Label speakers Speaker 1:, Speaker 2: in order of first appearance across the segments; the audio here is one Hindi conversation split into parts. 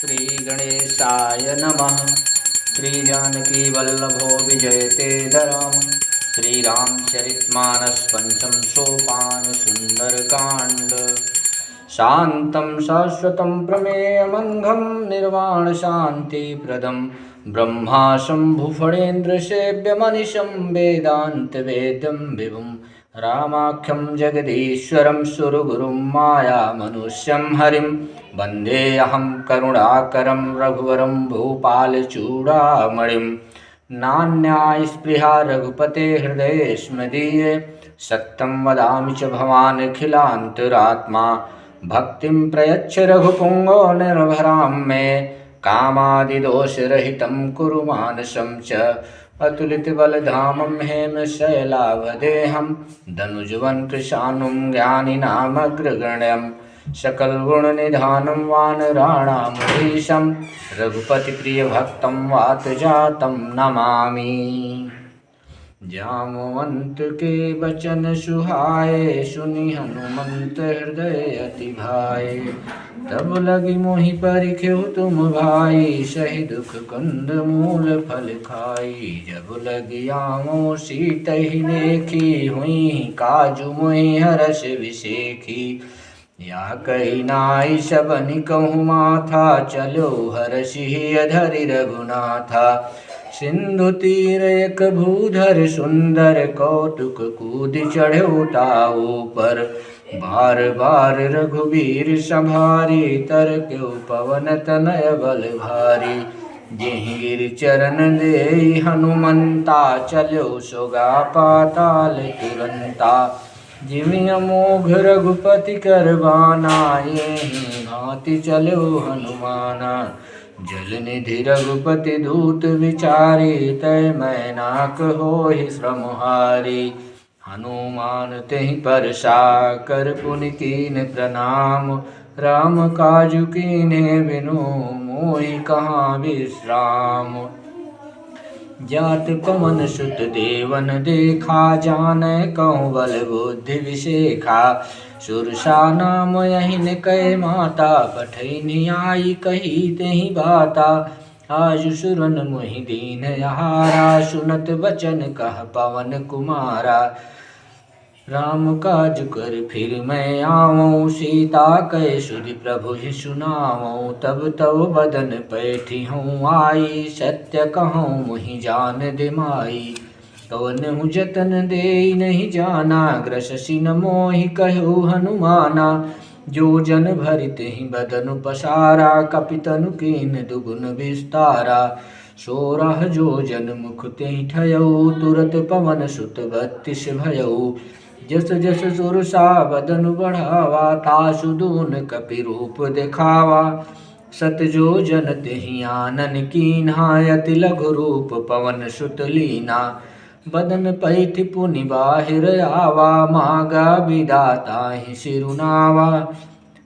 Speaker 1: श्रीगणेशाय नमः। श्रीजानकीवल्लभो विजयतेऽधरां श्रीरामचरितमानस पंचम सोपान सुंदरकांड। शान्तं शाश्वतं प्रमेयमङ्घं निर्वाणशान्तिप्रदं ब्रह्मा शम्भुफणेन्द्रसेव्यमनिशं वेदान्तवेद्यं विभुं रामाख्यं जगदीश्वरं सुरगुरुं मायामनुष्यं हरिं वन्देऽहं करुणाकरं रघुवरं भूपालचूडामणिं। नान्यास्पृहा रघुपते हृदयेऽस्मदीये सत्यं वदामि च भवानखिलान्तरात्मा। भक्तिं प्रयच्छ रघुपुङ्गो निर्भरां मे कामादिदोषरहितं कुरु मानसं च। अतुलितबलधामं हेमशैलावदेहं धनुजवन् कृशानुं ज्ञानिनामग्रगण्यं सकलगुणनिधानं वानराणामधीशं रघुपतिप्रियभक्तं वातजातं नमामि। जामवंत के बचन सुहाए सुनि हनुमंत हृदय अति भाए। तब लगी मोहि परिखेहु तुम भाई सही दुख कंद मूल फल खाई। जब लगी आमो सीतहि देखी हुई काजु मोहि हरष विसेखी। या कही नाई सबनि कहूँ माथा चलो हरषि अधरि रघुनाथा। सिंधु तीर एक भूधर सुंदर कौतुक कूद चढ़ो ताऊ पर। बार बार रघुबीर संभारी तर क्यों पवन तनय बल भारी। जेहि गिर चरण देई हनुमंता चलो सोगा पाताल तुरंता। जिमि अमोघ रघुपति करबाना यही भांति चलो हनुमाना। जल निधि रघुपति दूत विचारी तय मैनाक होहि श्रमहारी। हनुमान तेहि परसा कर पुनि कीन प्रणाम। राम काजु कीन्हे बिनु मोहि कहाँ विश्राम। जात पवन सुत देवन देखा जानै कहूँ बल बुद्धि विसेखा। सुरसा नाम यहिन कै माता पठैनि आई कही तेहि बाता। आजु सुरन मोहि दीन यहारा सुनत बचन कह पवन कुमारा। राम काज कर फिर मैं आवऊँ सीता कै सुधि प्रभु ही सुनावऊँ। तब तब बदन पैठी हूँ आई सत्य कहूँ मुहि जान दिमाई। कवनहु जतन देई नहीं जाना ग्रससि न मोहि कहु हनुमाना। जो जन भरि तेहि बदनु पसारा कपितनु कीन दुगुन विस्तारा। सोरह जो जन मुख तेहि ठयऊ तुरत पवन सुत 32 भयऊ। जस जस सुरसा बदनु बढ़ावा तासु दून कपि रूप दिखावा। सत जो जन तेहि आनन कीन्हा अति लघु रूप पवन सुत लीना। बदन पैठि पुनि बाहिर आवा मागा विधाता ही सिरुनावा।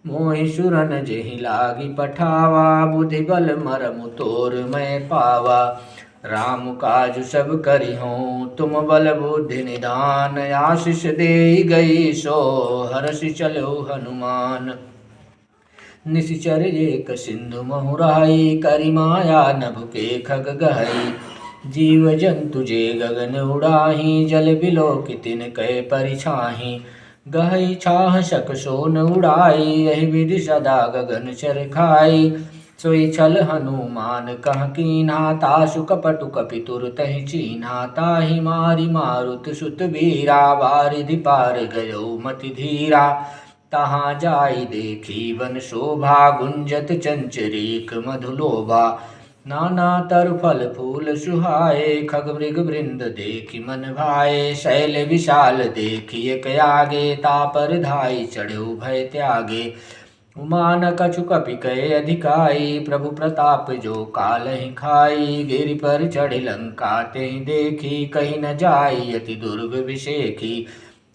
Speaker 1: मोहि सुरन जेहि लागी पठावा बुद्धि बल मरमु तोर मैं पावा। राम काज सब करिहूँ तुम बल बुद्धि निधान। आशीष देई गई सो हरषि चलो हनुमान। निशिचर एक सिंधु महुराई करि माया नभ के खग गहई। जीव जंतु जे गगन उड़ाही जल बिलो कि तिन कै परिछाही। गहई छाह शक सोन उड़ाई यही विधि सदा गगन चर खाई। सोई छल हनुमान कह कीन्हा तासु कपटु कपि तुरतहि चीन्हा। ताहि मारी मारुत सुत वीरा बारिधि पार गयो मति धीरा। तहाँ जाई देखी वन शोभा गुंजत चंचरीक मधुलोभा। नाना तरु फल फूल सुहाए खग मृग वृंद देखि मन भाए। शैल विशाल देखि एक आगे तापर धाई चढ़ो भय त्यागे। उमान कछु कपि कै अधिकाई प्रभु प्रताप जो कालहि खाई। गिरि पर चढ़ि लंका तेहि देखी कहीं न जाई अति दुर्ग विषेखी।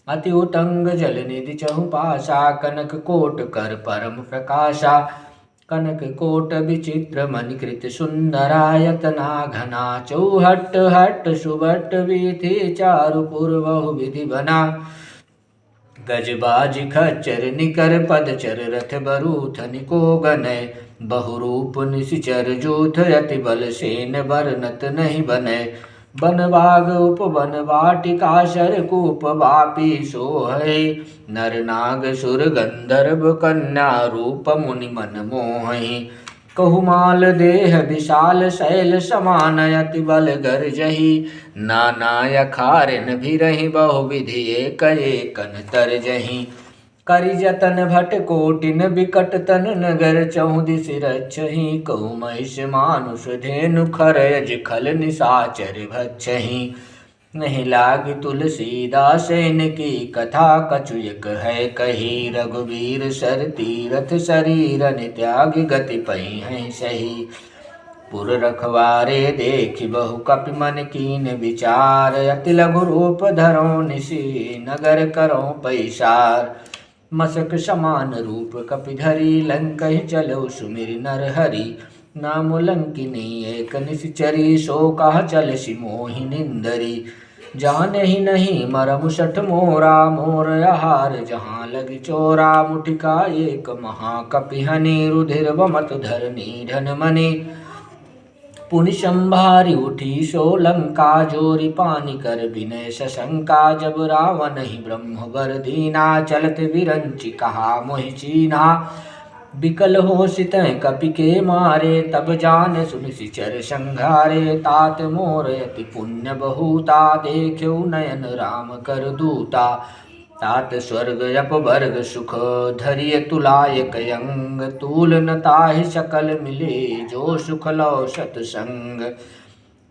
Speaker 1: अति उटंग जल निधि चहु पासा कनक कोट कर परम प्रकाशा। कनक कोट विचित्र मणिकृत सुंदरायतना घना। चौहट हट सुबट वीथि चारु पुर बहु विधि बना। गजबाज खच्चर निकर पदचर रथ बरूथ निको गनय। बहुरूप निशिचर जूथ अति बल सेन बरनत नहीं बने। बन बाग उपवन वाटिका शरकूप वापी सोहै। नर नाग सुर गंधर्व कन्या रूप मुनि मन मोहि। कहुमाल देह विशाल शैल समान अति बल गर्जहि। नाना यखारिन भिरहि बहुविधि एक एकन तरजहि। करि जतन भट कोटिन बिकट तन नगर चहुदिस रक्षहि। कहु महिष मानुष धेनु खर यज खल निशाचर भक्षहि। नहीं लागी तुलसीदास इनकी कथा कछुयक है कही। रघुवीर सर तीरथ शरीर त्याग गति पई है सही। पुर रखवारे देखि बहु कपि मन कीन विचार। अति लघु रूप धरो निशि नगर करो पैसार। मसक समान रूप कपि धरी लंकहि चलो सुमिरि नर हरि। नाम लंकिनी एक निश्चरी सो कह चल सि मोहि निंदरी। जानहि नहीं मरम सठ मोरा मोर आहार जहाँ लग चोरा। मुठिका एक महाकपि हनि रुधिर वमत धरनी धन मनि। पुनि संभारी उठी सो लंका जोरी पानी कर विनय सशंका। जब रावण ही ब्रह्म वर दीना चलत विरंचि कहा मोहि चीना। बिकल हो सित कपि के मारे तब जान सुन सिचर संघारे। तात मोर अति पुण्य बहुता देख्यो नयन राम कर दूता। तात स्वर्ग अपवर्ग सुख धरिय तुलायक अंग। तूल न ताहि सकल मिले जो सुख लो सतसंग।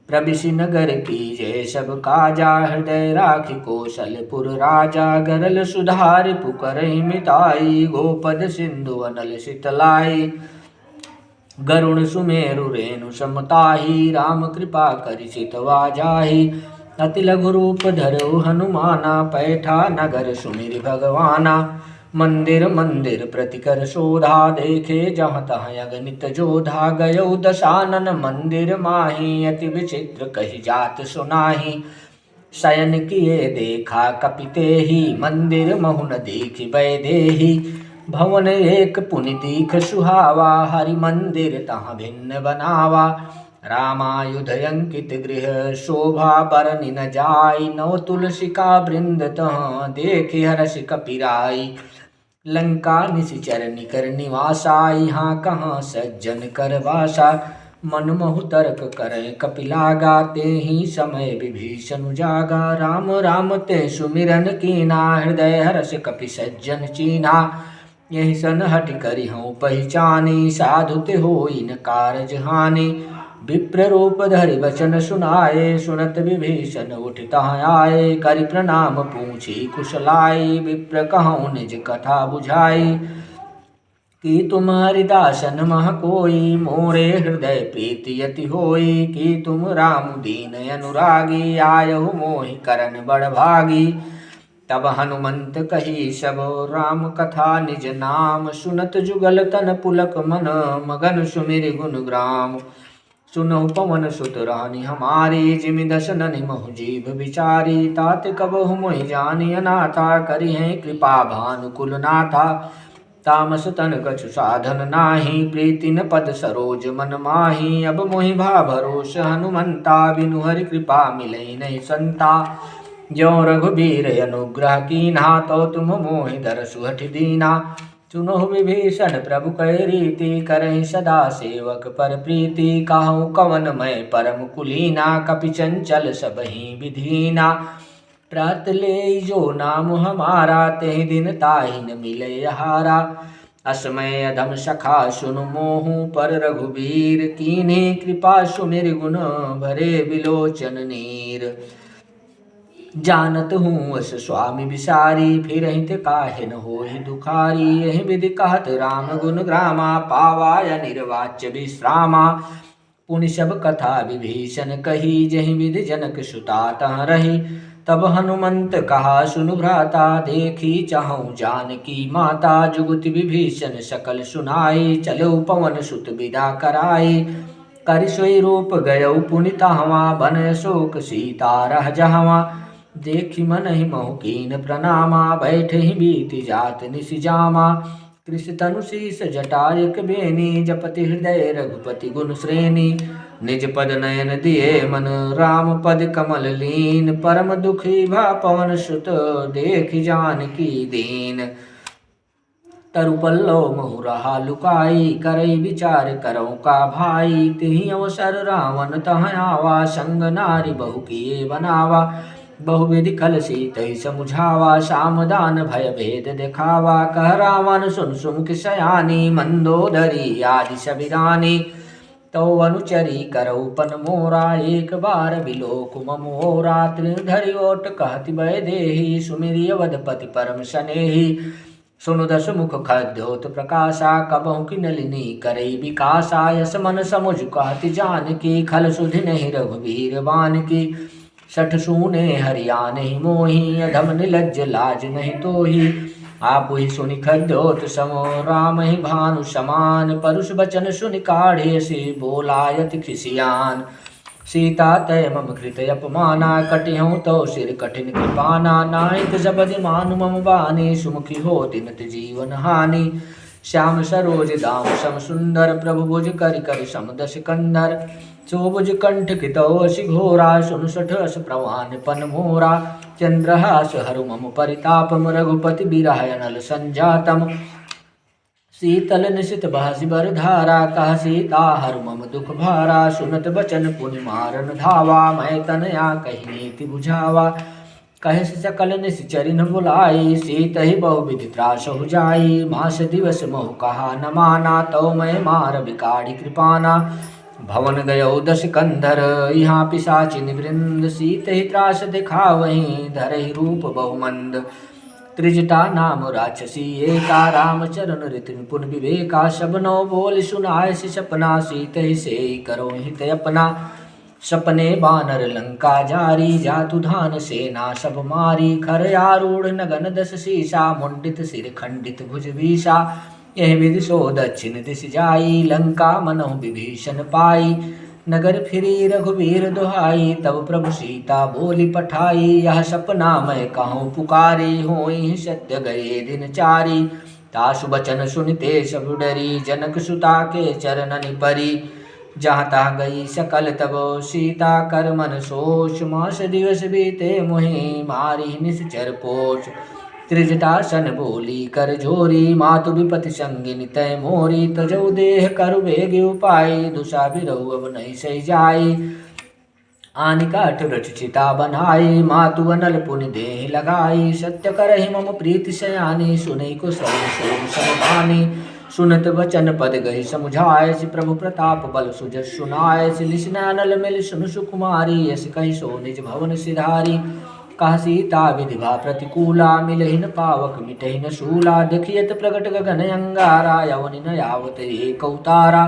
Speaker 1: प्रबिसि नगर की जय सब काजा हृदय राखि कौशलपुर राजा। गरल सुधारि पुकरहि मिताई गोपद सिंधु अनल शीतलाई। गरुण सुमेरु रेणु समताही राम कृपा करि सितवा जाहि। अति लघु रूप धरो हनुमाना पैठा नगर सुमिरि भगवाना। मंदिर मंदिर प्रतिकर शोधा देखे जहाँ तहाँ अगणित जोधा। गयो दशानन मंदिर माही अति विचित्र कही जात सुनाही। शयन किए देखा कपि तेहि मंदिर महु न देखि वैदेही। भवन एक पुनि दीख सुहावा हरि मंदिर तहाँ भिन्न बनावा। रामायुध अंकित गृह शोभा बरनि न जाय। नव तुलसिका वृंद तहाँ देखि हर्ष कपिराई। लंका निशिचर निकर निवासा यहाँ कहाँ सज्जन कर वासा। मन महु तर्क करे कपिलागा तेहि समय विभीषण जागा। राम राम ते सुमिरन कीना हृदय हर्ष कपि सज्जन चीना। यही सन हटि करि हूँ पहचानी साधु ते होई न कारज हानि। विप्र रूप धरि वचन सुनाए सुनत विभीषण उठि तहाँ आए। करि प्रणाम पूछी कुशलाई विप्र कहूँ निज कथा बुझाई। कि तुम हरिदासन मह कोई मोरे हृदय प्रीति अति होई। कि तुम राम दीन अनुरागी आयहु मोहि करन बड़ भागी। तब हनुमंत कही सब राम कथा निज नाम। सुनत जुगल तन पुलक मन मगन सुमिरि गुण ग्राम। सुनहु पवन सुत रानी हमारी जिमि दशननि महु जीव विचारी। तात कबहु मोहि जानि अनाथा करि हैं कृपा भानुकुल नाथा। तामस तन कछु साधन नाही प्रीति न पद सरोज मन माही। अब मोहि भा भरोस हनुमंता बिनु हरि कृपा मिलई नहीं संता। ज्यों रघुबीर अनुग्रह कीन्हा तो तुम मोहि दरसु हठि दीना। सुनहु विभीषण प्रभु कहि रीति करहि सदा सेवक पर प्रीति। काहू कवन मैं परम कुलीना कपि चंचल सबहि विधीना। प्रात ले जो नाम हमारा तेहि दिन ताहि न मिले हारा। असमय अधम सखा सुनु मोहु पर रघुबीर। कीन्ही कृपा सुमिरि गुण भरे बिलोचन नीर। जानत हूँ अस स्वामी विसारी फिरहिं ते काहे न होहि दुखारी। यही विधि कहत राम गुण ग्रामा पावाय निर्वाच्य विश्रामा। पुनि सब कथा विभीषण कही जहि विधि जनक सुता तहाँ रही। तब हनुमंत कहा सुनु भ्राता देखी चाहूँ जानकी माता। जुगति विभीषण सकल सुनाई चलो पवन सुत विदा कराई। करि सोई रूप गयौ पुनि तहवा बन अशोक सीता रह जहवा। देखि मनहि महु कीन प्रणामा बैठहि बीति जात निशि जामा। कृष तनु शीस जटायक बेनी जपति हृदय रघुपति गुण श्रेणी निज पद नयन दिए मन राम पद कमल लीन परम दुखी भा पवन सुत देख जानकी दीन तरु पल्लव महुरहा लुकाई करई विचार करौ का भाई तिहि अवसर रावण तह आवा संग नारी बहु किए बनावा बहुविधि खल सीतहि समुझावा सामदान भय भेद दिखावा कह रावण सुन सुमुख सयानी मंदोदरी आदि सबिरानी तो अनुचरी करौपन मोरा एक बार बिलोक ममोरा त्रिधरि ओट कहति भय देहि सुमिरि अवधपति परम सनेहि सुनु दस मुख खद्योत प्रकाशा कबहु की नलिनी करई विकासा यस मन समुझ कहति जानकी खल सुधि नहीं रघुवीर बान की सठ सूने हरियाण ही मोही अधम निलज्ज लाज नहीं तोही आप ही सुनि खद्योत समो राम ही भानु समान परुष बचन सुनि काढ़े से बोलायत खिसियान सीता तय मम कृत अपमाना कटिहूँ तो सिर कठिन कृपाना नायक जबद मानु मम बानी सुमुखी हो तिनत जीवन हानि श्याम सरोज दाम सम सुंदर प्रभु भुज कर कर समदस कंदर चौबुज कंठ कितौसि घोरा सुन सठ अस प्रवान पन मोरा चंद्रहास हरु मम परितापम रघुपति बिरह अनल संजातम शीतल निशित भाषि बर धारा कह सीता हरु मम दुख भारा सुनत बचन पुनि मारन धावा मैं तनया कही नीति बुझावा कहे सकल निश्चरिन बुलाई सीत ही बहुविधि त्रास हो जाई मास दिवस मोह कहा न माना तो मैं मार बिकाड़ी कृपाना भवन गयो दश कंधर यहाँ पिशाचिन वृंद सीत ही त्रास दिखा वहीं धर ही रूप बहुमंद त्रिजटा नाम राक्षसी एका राम चरण ऋतु पुन विवेका शबनो बोल सुनाय सपना सीत ही से करो हित अपना सपने बानर लंका जारी जातु धान सेना सब मारी खर आरूढ़ नगन दस शीशा मुंडित सिर खंडित भुज भीषा यह विधि सो दक्षिण दिश जाई लंका मनहु विभीषण पाई नगर फिरी रघुवीर दुहाई तब प्रभु सीता बोली पठाई यह सपना मैं कहूँ पुकारी होई सत्य गए दिन चारी तासु बचन सुनते सब डरी जनक सुता के चरणन परी जहाँ तहाँ गई सकल तब सीता कर मन सोच मास दिवस बीते मोहि मारी निश्चर पोच त्रिजटासन बोली कर जोरी मातु विपति संगिनी तय मोरी तजौ देह करु बेग उपाय दुषा बिरहु अब नहीं सही जाई आनि काठ रच चिता बनाई मातु अनल पुनि देह लगाई सत्य करहि मम प्रीति सयानी सुनई को समबानी सुनत वचन पद गहि समुझाय प्रभु प्रताप बल सुजस सुनाय लिसन अनल मिल सुन सुकुमारी यस कहि सो निज भवन सिधारी कह सीता विधिभा प्रतिकूला मिलहिन पावक मिटहिन शूला देखियत प्रगट गगन अंगारा यवनि न यावत एक अवतारा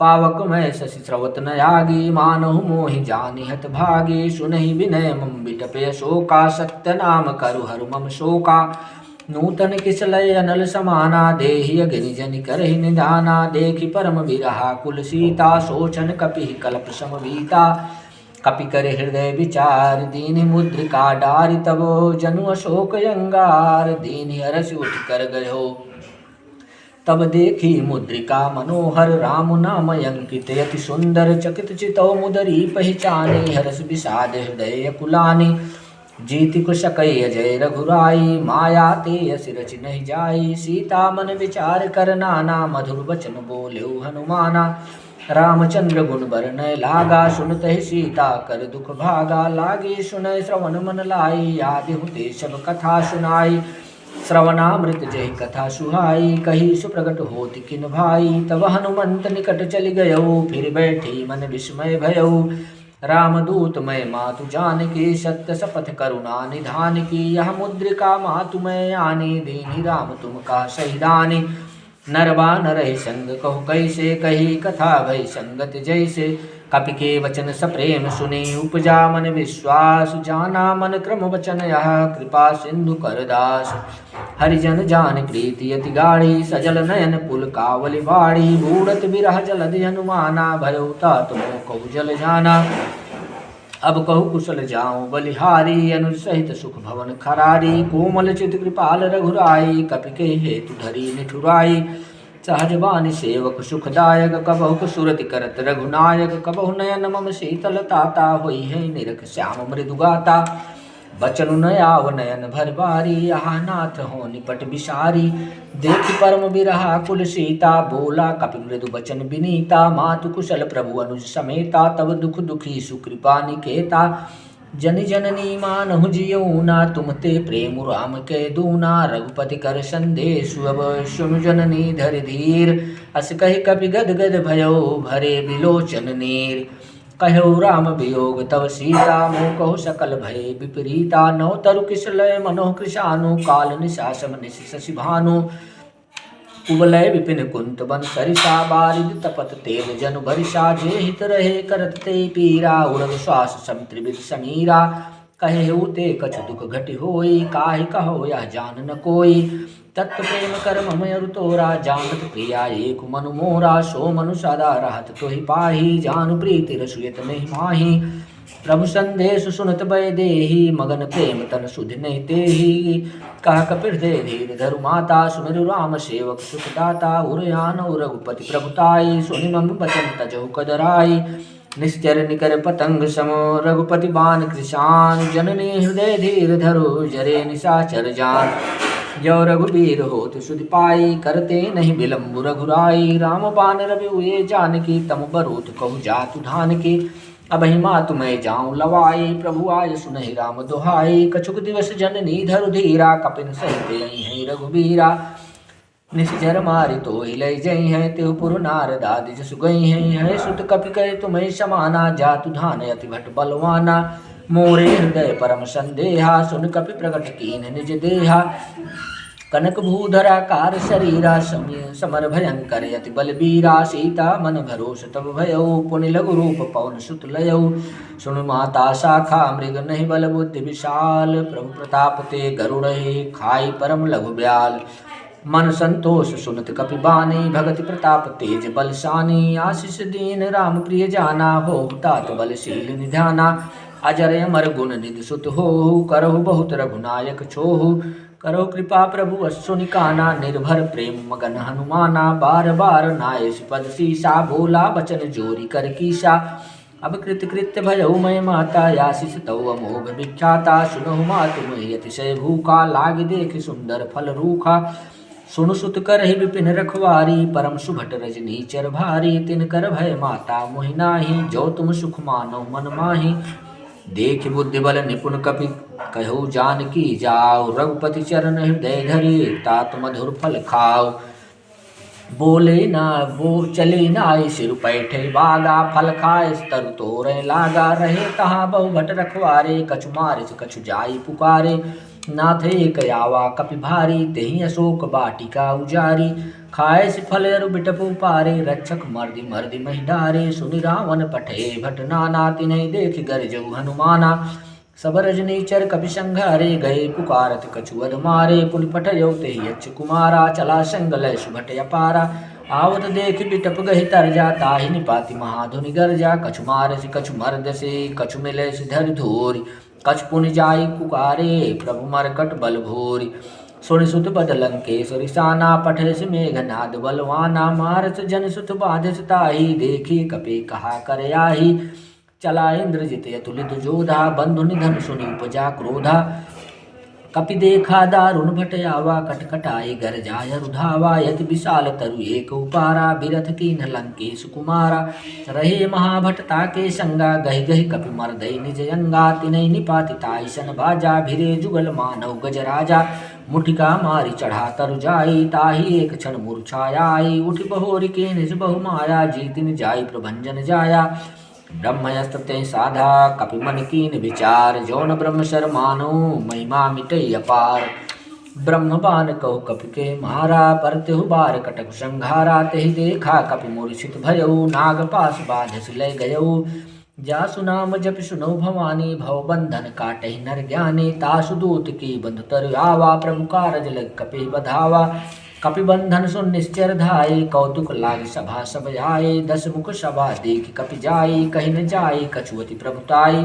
Speaker 1: पावक मैं शशि स्रवत न यागी मानहु मोहि जानिहत भागी सुनहि विनय मम बिटपय शोका सत्य नाम करु हरु मम शोका नूतन किसलय अनल समाना देहि अग्नि जनि करहि निदाना देखि परम विरहा कुल सीता सोचन कपि कल्प समवीता कपि करे हृदय विचार दीनि मुद्रिका डारि तबो जनु अशोक अंगार दीनि हरसि उठ कर गयो तब देखी मुद्रिका मनोहर राम नाम अंकित यति सुंदर चकित चितौ मुदरी पहचाने हरस विषाद हृदय कुलानी जीति कुश कई अजय रघुराई माया ते असि रचि नहीं जाई सीता मन विचार कर नाना मधुर वचन बोल्यो हनुमाना रामचंद्र गुण बरनय लागा सुनत ही सीता कर दुख भागा लागी सुनय श्रवण मन लाई आदि हुते सब कथा सुनाई श्रवणामृत जय कथा सुहाई कही सुप्रगट होति किन भाई तब हनुमंत निकट चली गयो फिर बैठी मन विस्मय भयो रामदूत मैं मातु जानकी सत्य सपथ करुणा निधान की यह मुद्रिका मातु मैं आनी दीनी राम तुम का सहिदानी नरबा नरहि संग कहु कैसे कही कथा भई संगत जैसे कपि के वचन सप्रेम सुनी उपजा मन विश्वास जाना मन क्रम वचन यह कृपा सिंधु करदास हरिजन जान प्रीति अति गाढ़ी सजल नयन पुल कावली बाड़ी बूढ़त बिरह जलधि हनुमाना भयउता तुम कहु जल जाना अब कहु कुशल जाऊं बलिहारी, अनुज सहित सुख भवन खरारी। कोमल चित कृपाल रघुराई, कपि के हेतु धरी निठुराई। सहज बानी सेवक सुखदायक, कबहु सुरति करत रघुनायक। कबहु नयन मम शीतल ताता, होई है निरख श्याम मृदु गाता। बचनु न आव नयन भर बारी, यहाँ नाथ हो निपट बिसारी। देखि परम बिरहा कुल सीता, बोला कपि मृदु बचन विनीता। मातु कुशल प्रभु अनुज समेता, तब दुख दुखी सुकृपा निकेता। जनि जननी मानहु जियऊना, तुम ते प्रेम राम के दूना। रघुपति कर संदेशु, अब सुनु जननी धरि धीर। अस कहि कपि गद गद भयो, भरे बिलोचन नीर। कहो राम वियोग तव सीता, मोह कहो सकल भय विपरीता। नौ तरु किसलय मनोह कृशानु, काल निशा सम निश शशि भानु। कुवलय विपिन कुंत बन सरिसा, बारिद तपत तेल जनु बरिसा। जे हित रहे करत ते पीरा, उरग श्वास सम त्रिविध समीरा। कहे ते कछु दुख घटि होई, काहे कहो यह जान न कोई। तत्व प्रेम कर मम अरु तोरा, जानत प्रिया एक मनु मोरा। सो मनु सदा रहत तोहि पाही, जानु प्रीति रसुयत नहीं माही। प्रभु संदेश सुनत भय देहि, मगन प्रेम तन सुध नहीं तेहि। कह कपिर दे धीर धरु माता, सुमिरु राम सेवक सुख दाता। उरयान रघुपति प्रभुताई, सुनि मम बचन तजहु कदराई। निश्चर निकर पतंग सम, रघुपति बाण कृशान। जननी हृदय धीर धरु, जरे निशाचर जान। जो रघुबीर होत सुधि पाई, करते नहीं विलम्ब रघुराई। राम बाण रवि हुए जानकी, तम बरूथ कहु जातु ढानकी। अबहि मातु मैं जाऊं लवाई, प्रभु आय सुनहि राम दुहाई। कछुक दिवस जननी धरु धीरा, कपिन सहित यही है रघुबीरा। निश्चर मारि तोहि लय जई हैं, तेहु पुर नारद आदि जसु गई हैं। है सुत कपि कहे तुम्हें समाना, जातु धान अति भट बलवाना। मोरे हृदय परम संदेहा, सुन कपि प्रकट कीन निज देहा। कनक भूधरा कार शरीरा, समर भयंकर यति बलबीरा। सीता मन भरोस तब भयो, पुनि लघु रूप पवन सुत लयौ। सुनु माता शाखा मृग नहीं बल बुद्धि विशाल। प्रभु प्रताप ते गरुड़हि, खाई परम लघु ब्याल। मन संतोष सुनत कपि बानी, भगति प्रताप तेज बलशानी। आशीष दीन राम प्रिय जाना, हो तात बलशील निधाना। अजर अमर गुण निधि सुत होहु, करहु बहुत रघुनायक छोहु। करो कृपा प्रभु अश्वु निकाना, निर्भर प्रेम मगन हनुमाना। बार बार नायस पद सीसा, बोला बचन जोरी कर कीसा। अब कृत कृत्य भयउ मैं माता, आशीष तव अमोघ विख्याता। सुनहु मातु मोहि अतिशय भूखा, लाग देख सुंदर फल रूखा। सुनु सुत करहि विपिन रखवारी, परम सुभट रजनी चर भारी। तिन कर भय माता मोहि नाही, जो तुम सुख मानौ मन माही। देख बुद्धि बल निपुण कपि, कहु जानकी जाओ। रघुपति चरण हृदय धरि, तात मधुर फल खाओ। बोले ना बो चले नाय सिर पैठे बागा। फल खाए तरु तोरे लागा, रहे तहाँ बहु भट रखवारे। कछु मारिस कछु जाई पुकारे, नाथ एक आवा कपि भारी। तेहि अशोक बाटिका उजारी, खाए से फल अरु बिटपु पारे। रक्षक मर्दि मर्दि महि डारे, सुनि रावण पठे भट नाना। तिन्हि देख गरजउ हनुमाना, सब रजनीचर कपि संघारे। गए पुकारत कछु वध मारे, पुनि पठयउ तेहि अच्छ कुमारा। चला संगलय सुभट अपारा, आवत देख बिटप गहि तरजा। ताहि निपाति महाधुनि गरजा, कछु मारसि कछु मर्दसि। कछु मिलयसि धरि धूरि, कछु पुनि जाई पुकारे। प्रभु मरकट बल भूरि, सुनि सुत बद लंकेश्वरि साना। पठयसि मेघनाद बलवाना, मारस जन सुत बाधिस ताहि। देखी कपि कहा कर आही, चला इंद्रजित अतुलित जोधा। बंधु निधन सुनि उपजा क्रोधा, कपि देखा दारुण भट आवा। कटकटाई गरजाय रुधावा, यति विशाल तरु एक उपारा। बिरथ कीन्ह लंकेश कुमारा, रहे महाभट ताके संगा। गहि गहि कपि मर्दय निज अंगा, तिनहि निपाति ताहि सन बाजा। भिरे जुगल मानव गजराजा, मुठिका मारि चढ़ा तरु जाई। ताहि एक क्षण मूर्छाया आई, उठि बहोरि के निज बहु माया। जीतिन जाई प्रभंजन जाया, ब्रह्मयस्त्र ते साधा। कपि मन कीन विचार, जौन ब्रह्म शर मानो। महिमा मिटई अपार, ब्रह्म बान कहु कपि के मारा। परतेहु बार कटक संघारा, तेहि देखा कपि मूर्छित भयउ। नाग पास बाधस लय गयउ, जासु नाम जपि सुनौ भवानी। भव बंधन काटहि नर ज्ञानी, तासु दूत की बंधु तर आवा। प्रभु कारज लग कपि बधावा, कपिबंधन सुन निश्चर धाये, कौतुक लाग सभा सब आए। 10 मुख सभा देख कपि जाई, कहि न जाई कछुअति प्रभुताई।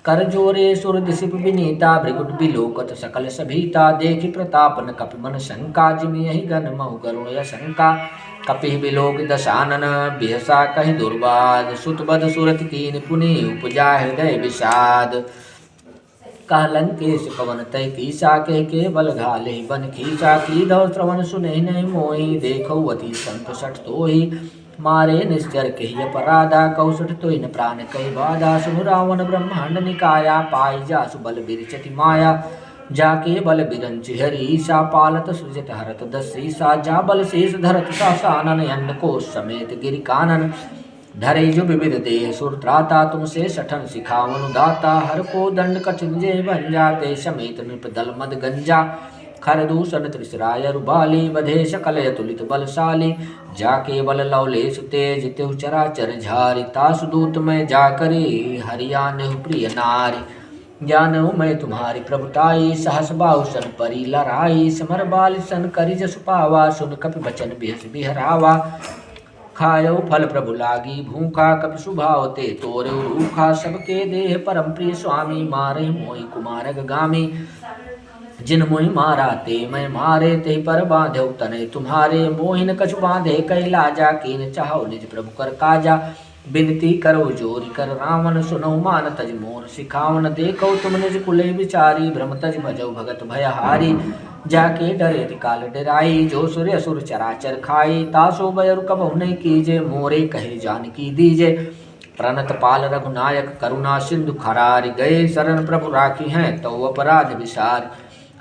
Speaker 1: कर जोरे सुर दिसिप विनीता, भृगुट बिलोकत सकल सभीता। देखि प्रताप न कपि मन शंका, जिमि यहि गन महु गरुण यशंका। कपि बिलोक दशानन, बिहसा कहि दुर्वाद। सुत बध सुरति कीन पुनि, उपजा हृदय विषाद। कह लंकेश पवन तय कीसा, के बल घाले बन खीसा। की दौ श्रवण सुने नहीं मोहि, देखौ अति संत सठ तोहि। मारे निश्चर कही अपराधा, कौसठ तो इन प्राण कही बाधा। सुनु रावण ब्रह्मांड निकाया, पाई जासु बल बिरचति माया। जाके बल बिरंचि हरीसा, पालत सृजत हरत दसीसा। जा बल शेष धरत सासानन, अंड कोश समेत गिरि कानन। धरे जो विविध देह सुर त्राता, तुमसे सठन सिखावन दाता। हर को दंड कठिन जे बन जाते, समेत नृप दल मद गंजा। खर दूषण त्रिसराय रुबाली, बधे सकल यतुलित बलशाली। जाके बल लवलेश तेज, तेहु चराचर झारि। तासु दूत मैं जाकरे, हरियाणहु प्रिय नारी। जानहु मैं तुम्हारी प्रभुताई, सहस बाहु सन परी लड़ाई। समर बाल सन करि जसु पावा, सुन कपि बचन बिहस बिहरावा। खायो फल प्रभु लागी भूखा, कपि सुभाव ते तोरे रूखा। सबके देह परम प्रिय स्वामी, मारे मोहि कुमारग गामी। जिन मोहि मारा ते मैं मारे, ते पर बांधे तनय तुम्हारे। मोहि न कछु बांधे कैलाजा, कीन चाहो निज प्रभु कर काजा। बिनती करो जोरी कर रावण, सुनहु मान तज मोर सिखावन। देखो तुम निज कुले विचारी, भ्रम तज भजौ भगत भयहारी। जाके डरे काल डराई, जो सूर्य असुर चराचर खाई। तासो बयरु कबहु नहीं कीजे, मोरे कहे जानकी दीजे। प्रणत पाल रघुनायक, करुणा सिंधु खरारि। गए शरण प्रभु राखी हैं, तो अपराध विसार।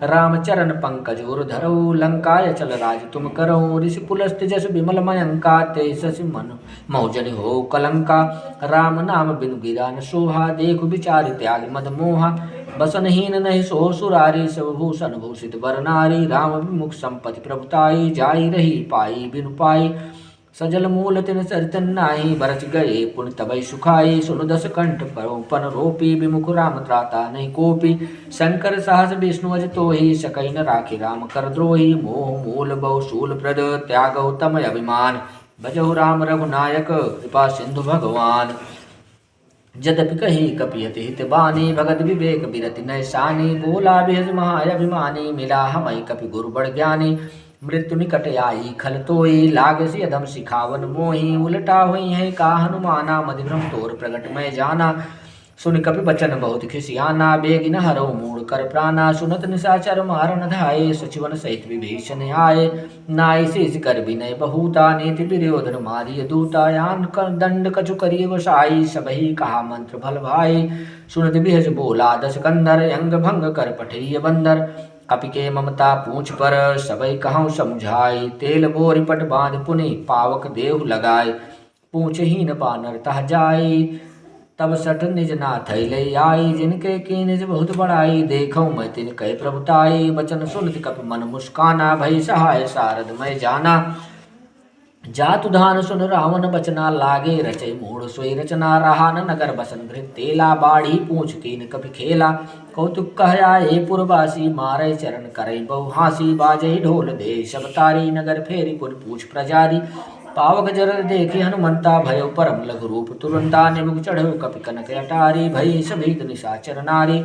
Speaker 1: रामचरण पंकज उर धरऊ, लंकाय चल राज तुम करऊ। ऋषि पुलस्त जस विमल मयंका, ते शशि मन मौजन हो कलंका। राम नाम बिनु गिरा न सोहा, देखु विचारि त्याग मद मोहा। बसनहीन नहीं सो सुरारी, सब भूषण भूषित बर नारी। राम विमुख संपत्ति प्रभुताई, जाई रही पाई बिनु पाई। सजल मूल तिन सरितन नाही, बरस गए पुन तबै सुखाई। सुन दस कंठ पन रोपी, विमुख राम त्राता नहीं कोपी। शंकर सहस विष्णु अज तोहि, सकई न राखी राम कर द्रोही। मोह मूल बहु शूल प्रद, त्यागौ तम अभिमान। भजहु राम रघुनायक, कृपा सिंधु भगवान। जदपि कही कपियति हित बानी, भगत विवेक बिरति नैसानी। बोला बिहज महाअभिमानी, मिला हमई कपि गुरु बड़ ज्ञानी। मृत्यु निकट आई खल तोई, लागसी अधम सिखावन मोही। उलटा हुई है का हनुमाना, मदिभ्रम तोर प्रगट मैं जाना। सुन कपि बचन बहुत खिसियाना, बेगिन हरौ मूढ़ कर प्राणा। सुनत निशाचर मारन धाये, सचिवन सहित विभीषण आए। नाई शेष कर विनय बहुता, नीति दुर्योधन मारिय दूता। यान दंड कछु करिय वसाई, सबहि कहा मंत्र भल भाई। सुनत बिहज बोला दस कंधर, अंग भंग कर पठिय बंदर। कपि के ममता पूछ पर, सबई कहूँ समझाई। तेल बोरि पट बांध पुनि, पावक देहु लगाए। पूछहीन बानर तह जाई, तब सठ निज नाथ ले आई। जिनके की निज बहुत बड़ाई, देखऊँ मैं तिन कह प्रभुताई। बचन सुनत कपि मन मुस्काना, भई सहाय सारद मैं जाना। जातु धान सुन रावण बचना, लागे रचय मूढ़ सोई रचना। रहा न नगर बसन घृत तेला, बाढ़ी पूछ कीन कपि खेला। कौतुक कह आए पुरवासी, मारय चरण करय बहु हासी। बाजई ढोल दे सब तारी, नगर फेरी पुन पूछ प्रजारी। पावक जरर देखी हनुमंता, भयो परम लघु रूप तुरंता। निमुख चढ़ऊ कपि कनक अटारी, भई सभीत निशाचर नारी।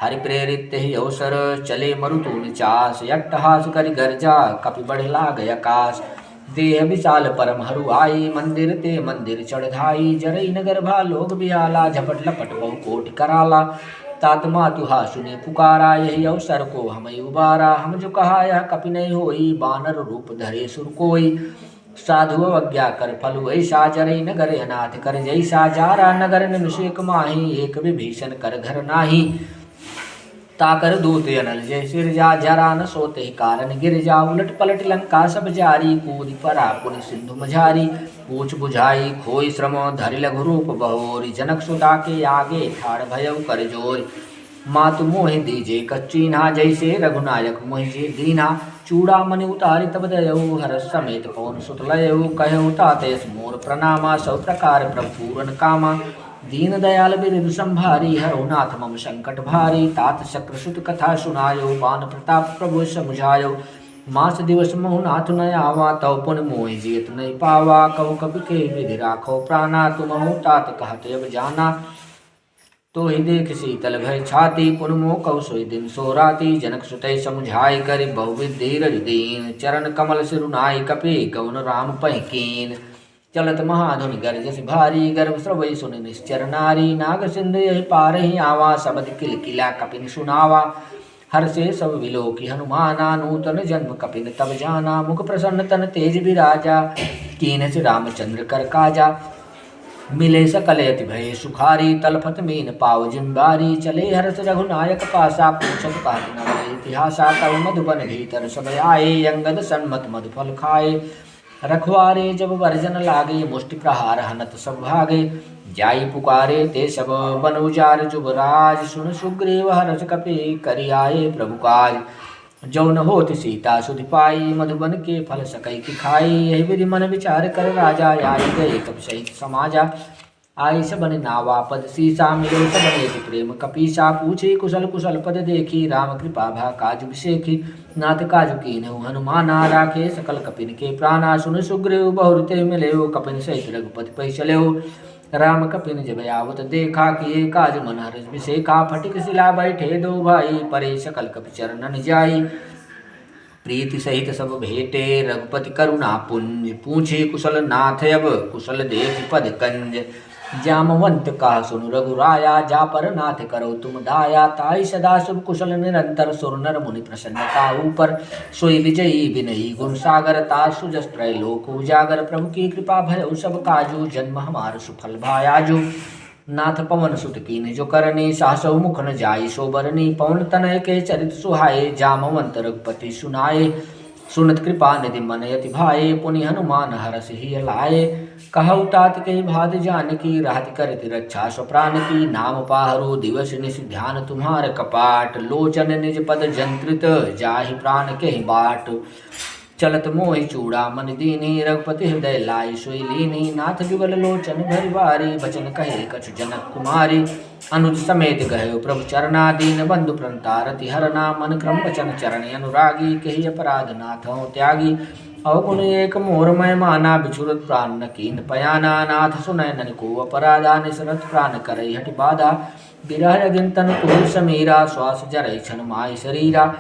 Speaker 1: हरि प्रेरित ही अवसर, चले मरुतुन चास। अट्टहास करि गर्जा, कपि बढ़ लाग आकाश। देह विशाल परम हरु आई, मंदिर ते मंदिर चढ़ धाई। जरई नगर भालोग बिहाला, झपट लपट बहु कोटि कराला। तात मातु हा सुने पुकारा, यही अवसर को हमें उबारा। हम जो कहा यह कपि नहीं होई, बानर रूप धरे सुर कोई। साधु अवज्ञा कर फल ऐसा, जरई नगर अनाथ कर जैसा। जारा नगर निमिषेक माही, एक विभीषण कर घर नाही। ताकर दूत अनल जय सिर जा, जरा न सोते कारण गिर जा। उलट पलट लंका सब जारी, कूद परा पुनि सिंधु मझारी। पूछ बुझाई खोई श्रम, धरि लघु रूप बहोरी। जनक सुता के आगे, ठाड़ भयउ कर जोर। मातु मोहि दीजे कच्चीन्हा, जैसे रघुनायक मोहि जे दीन्हा। चूड़ा मणि उतारि तब दयऊ, हरस समेत पवन सुत लयऊ। कहऊ तात मोर प्रणामा, सब प्रकार प्रभु पूरन कामा। दीन दयाल बिरधु संभारी, हरहु नाथ मम संकट भारी। तात शक्र सुत कथा सुनायो, बान प्रताप प्रभु समुझायो। मास दिवस मोह नाथ न आवा, तव पुन मोहि जियत नहीं पावा। कहु कपि के विधि राखो प्राणा, तुम हो तात कहत अब जाना। तो ही देख शीतल भय छाती, पुन मोह कहु सोई दिन सो राती। जनक सुतै समुझाई करि बहुविधि रज दीन, चरण कमल सिरु नाई कपि कवन राम पहि कीन। चलत महाधुनि गर्जस भारी, गर्भ स्रवै सुनि निश्चर नारी। नाग सिंधु यही पारहि आवा, सबद किल किला कपिन सुनावा। हर्षे सब विलोकी हनुमाना, नूतन जन्म कपिन तब जाना। मुख प्रसन्न तन तेज विराजा, कीनस रामचंद्र कर काजा। मिले सकल यति भय सुखारी, तलफत मीन पाव जिम्बारी। चले हर्ष रघुनायक पासा, पूछत पात नवल इतिहासा। तब मधुबन भीतर सब आए, अंगद सन्मत मधुफल खाए। रखवारे जब वर्जन लागे, मुष्टि प्रहार हनत सब भागे। जाई पुकारे ते सब बन उजार जुबराज, सुन सुग्रीव हर्ष कपि करि आए प्रभु काज। जो न होत सीता सुधि पाई, मधुबन के फल सकई की खाई। यही विधि मन विचार कर राजा, आई गए कपि सहित समाजा। आई सबन नावा पद सीसा, मिलो सबन एक प्रेम कपीसा। पूछे कुशल कुशल पद देखी, राम कृपा भा काजु बिसेखी। नाथ काजु कीन्हु हनुमाना, राखे सकल कपिन के प्राणा। सुन सुग्रीव बहुर ते मिलेउ, कपिन सहित रघुपति पै चलेउ। राम कपिन जब आवत देखा, किए काज मन हर्ष बिसेखा। फटिक शिला बैठे दो भाई, परे सकल कपि चरणन जाई। प्रीति सहित सब भेटे, रघुपति करुणा पुंज। पूछे कुशल नाथ अब, कुशल देख पद कंज। जामवंत कहा सुनु रघुराया, जा पर नाथ करो तुम दाया। ताई सदा शुभ कुशल निरंतर, सुर नर मुनि प्रसन्नता ऊपर। सोई विजयी विनयी गुण सागर, तासु जस त्रैलोक उजागर। प्रभु की कृपा भय सब काजू, जन्म हमार सुफल भायाजू। नाथ पवन सुत कीन्ह जो करनी, सहसौ मुख न जाई सो बरनी। पवन तनय के चरित सुहाए, जामवंत रघुपति सुनाए। सुनत कृपा निधि मन यति भाए, पुनि हनुमान हरष ही लाए। कहु तात के भात जानकी, रहति करति रक्षा स्वप्रान की। नाम पाहरो दिवस निशि, ध्यान तुम्हार कपाट। लोचन निज पद जंत्रित, जाहि प्राण के बाट। चलत मोहि चूड़ामणि दीनी, रघुपति हृदय लाई सोई लीनी। नाथ जुगल लोचन भरि बारी, बचन कहे कछु जनक कुमारी। अनुज समेत गए प्रभु चरना, दीन बंधु प्रणतारति हरना। मन क्रम वचन चरण अनुरागी, कही अपराध नाथ हों त्यागी। अवगुण एक मोर मैं माना, बिछुरत प्राण न कीन पयाना। नाथ सुनय नन को अपराधा, निसरत प्राण करई हटि बाधा। बिरह अगिन तन तुर समीरा, श्वास जरय छन माहि शरीरा।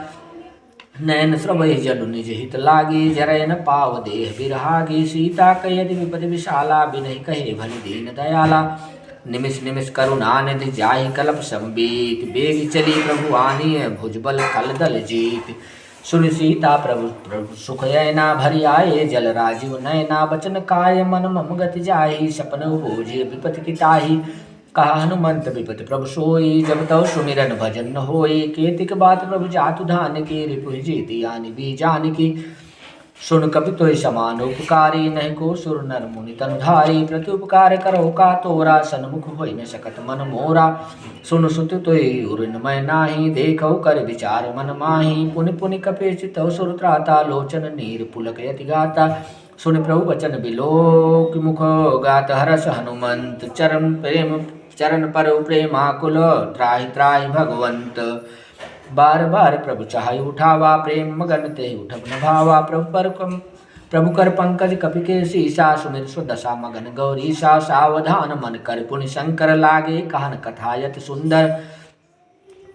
Speaker 1: नयन स्रवहि जलु निज हित लागी, जरय न पाव देह बिरहागी। सीता कयति विपदि विशाला, बिनहि कहे भलि दीन दयाला। निमिष निमिष करुणा निधि, जाहि कलप संबीत। बेग चली प्रभु आनिय, भुजबल खल दल जीत। सुनि सीता प्रभु प्रभु सुख यैना, भरि आए जल राजीव नयना। बचन काय मन मम गति जाहि, सपन उपोजे विपति की ताहि। कहा हनुमंत विपति प्रभु सोई, जब तव सुमिरन भजन न होई। केतिक बात प्रभु जातु धान की, रिपुहि जीति आनि बी जानकी। सुन कपि तोहि समान उपकारी, नहीं को सुर नर मुनि तनुधारी। प्रति उपकार करो का तोरा, सन्मुख होई न सकत मन मोरा। सुन सुत तोहि उरिन मैं नाही, देखौ कर विचार मन माही। पुनि पुनि कपि चितौ सुर त्राता, लोचन नीर पुलक यति गाता। सुन प्रभु वचन बिलोक, मुख गात हरष हनुमंत। चरण पर प्रेमाकुल, त्राहि त्राहि भगवंत। बार बार प्रभु चाहि उठावा, प्रेम मगन ते उठब न भावा। प्रभु कर पंकज कपि के सीसा, सुमिर सुदशा मगन गौरीसा। सावधान मन कर पुनि शंकर, लागे कहन कथा यति सुंदर।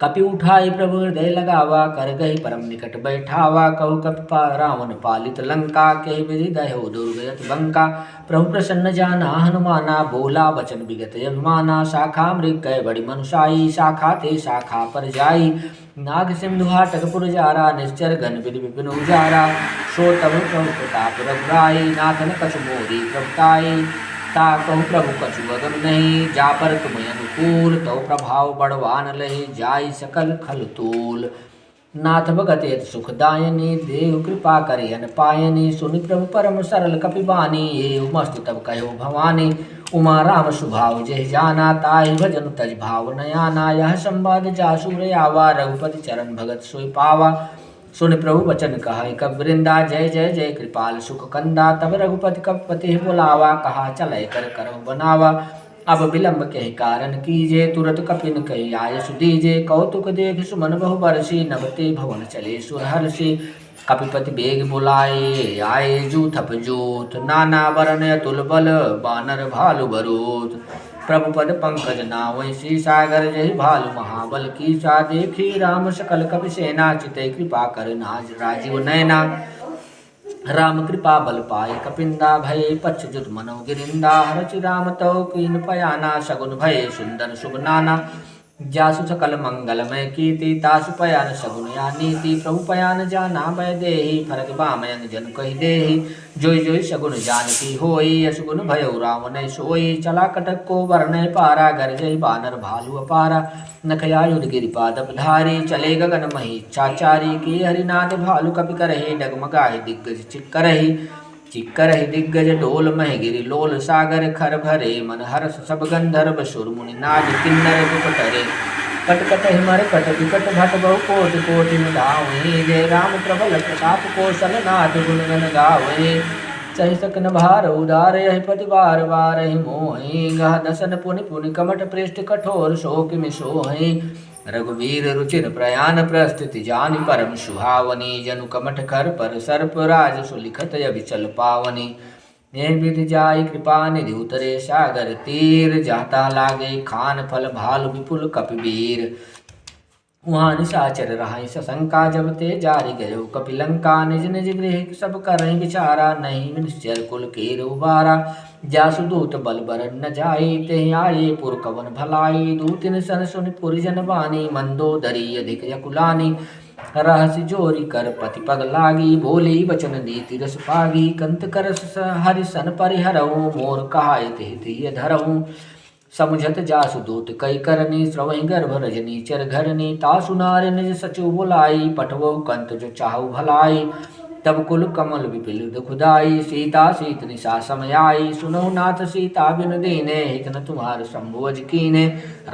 Speaker 1: कपि उठाई प्रभु हृदय लगावा, कर गही परम निकट बैठावा। कहु कपि रावण पालित लंका, कहि विधि दहो दुर्गयति बंका। प्रभु प्रसन्न जाना हनुमाना, बोला वचन विगत अभिमाना। शाखा मृग कह बड़ी मनुषाई, शाखा ते शाखा पर जाई। नाग सिंधु हाटक पुर जारा, निश्चर घन विधि विपिन उजारा। सो तब प्रभु प्रताप रघुराई, नाथन कछु मोरी प्रभुताई। ता कहु प्रभु कछु बदन नहीं, जा पर तुम अनुकूल। तो प्रभाव बढ़वान लहि, जाई सकल खल तूल। नाथ भगत यति सुखदायनी, देहु कृपा करि अन पायनी। सुनि प्रभु परम सरल कपि बानी, ये मस्त तब कहो भवानी। उमा राम सुभाव जहि जाना, ताहि भजन तज भाव नयाना। यह संवाद जासु रे आवा, रघुपति चरण भगत सोई पावा। सुन प्रभु वचन कहे कब वृंदा, जय जय जय कृपाल सुख कंदा। तब रघुपति कब पति बुलावा, कहा चलय कर करहु बनावा। अब विलंब के कारण कीजे, तुरत कपिन कही आय सुदीजे। कौतुक देख सुमन बहु बरसी, नभते भवन चले सुर हर्षि। कपिपति बेग बुलाए आए जूथप जूथ नाना वरण अतुल बल बानर भालु बरूथ प्रभु पद पंकज नावै सी सागर जय भालु महाबल की सा देखी राम सकल कपि सेना चितै कृपा कर नाज राजीव नयना राम कृपा बल पाए कपिंदा भय पच्युत मनो गिरिंदा हरचि राम तव कीन पयाना सगुन भय सुंदर शुभ नाना जासु सकल मंगलमय कीर्ति तासु पयान सगुन या नीति प्रभु पयान जाना भय देहि फरक बामयन जन कहि देहि जोई जोई सगुन जानकी होई असुगुन भय रावण सोई चला कटक को वर्ण पारा गर जय बानर भालु अपारा नखयायुध गिरिपादप धारी चले गगन मही चाचारी की हरिनाथ भालु कपि करहि डगमगाहि दिग्गज चिक्करहि दिग्गज डोल मह गिरि लोल सागर खर भरे मन हर्ष सब गंधर्व सुर मुनि नाद किन्नर दुपटरे कट कट हिमर कट विकट भट बहु कोटि कोटि मुदावहि जय राम प्रबल प्रताप कौशल नाथ गुण गण गावहि सहि सकन भार उदार यहि पति बार बार ही मोहि गह दसन पुनि पुनि कमठ पृष्ठ कठोर शोक मिशोहि रघुवीर रुचिर प्रयाण प्रस्थिति जानि परम सुहावनी जनु कमठ कर पर सर्प राज सुलिखत अभिचल पावनी ने विधि जाई कृपा निधि उतरे सागर तीर जाता लागे खान फल भालु विपुल कपिवीर वहाँ निशाचर रहाई सशंका जब ते जारी गयो कपिलंका निज निज गृह सब करहि विचारा नहीं निश्चर कुल केर उबारा जासु दूत बल बर न जाई ते आये पुर कवन भलाई दूतिन सन सुनि पुरजन बानी मंदोदरी अधिक यकुलानी रहसि जोरी कर पति पग लागी बोली वचन नीति रस पागी कंत कर हरिसन परिहरऊ मोर कहाय ते धरऊ समुझत जासु दूत कई करनी श्रवहि गर्भ रजनी चर घरनी तासु नार निज सचु बुलाई पठवो कंत जो चाहु भलाई तब कुल कमल विपिल दुखदाई सीता सीत निशा समयाई सुनो नाथ सीता बिन दीने हित न तुम्हार संभोज कीने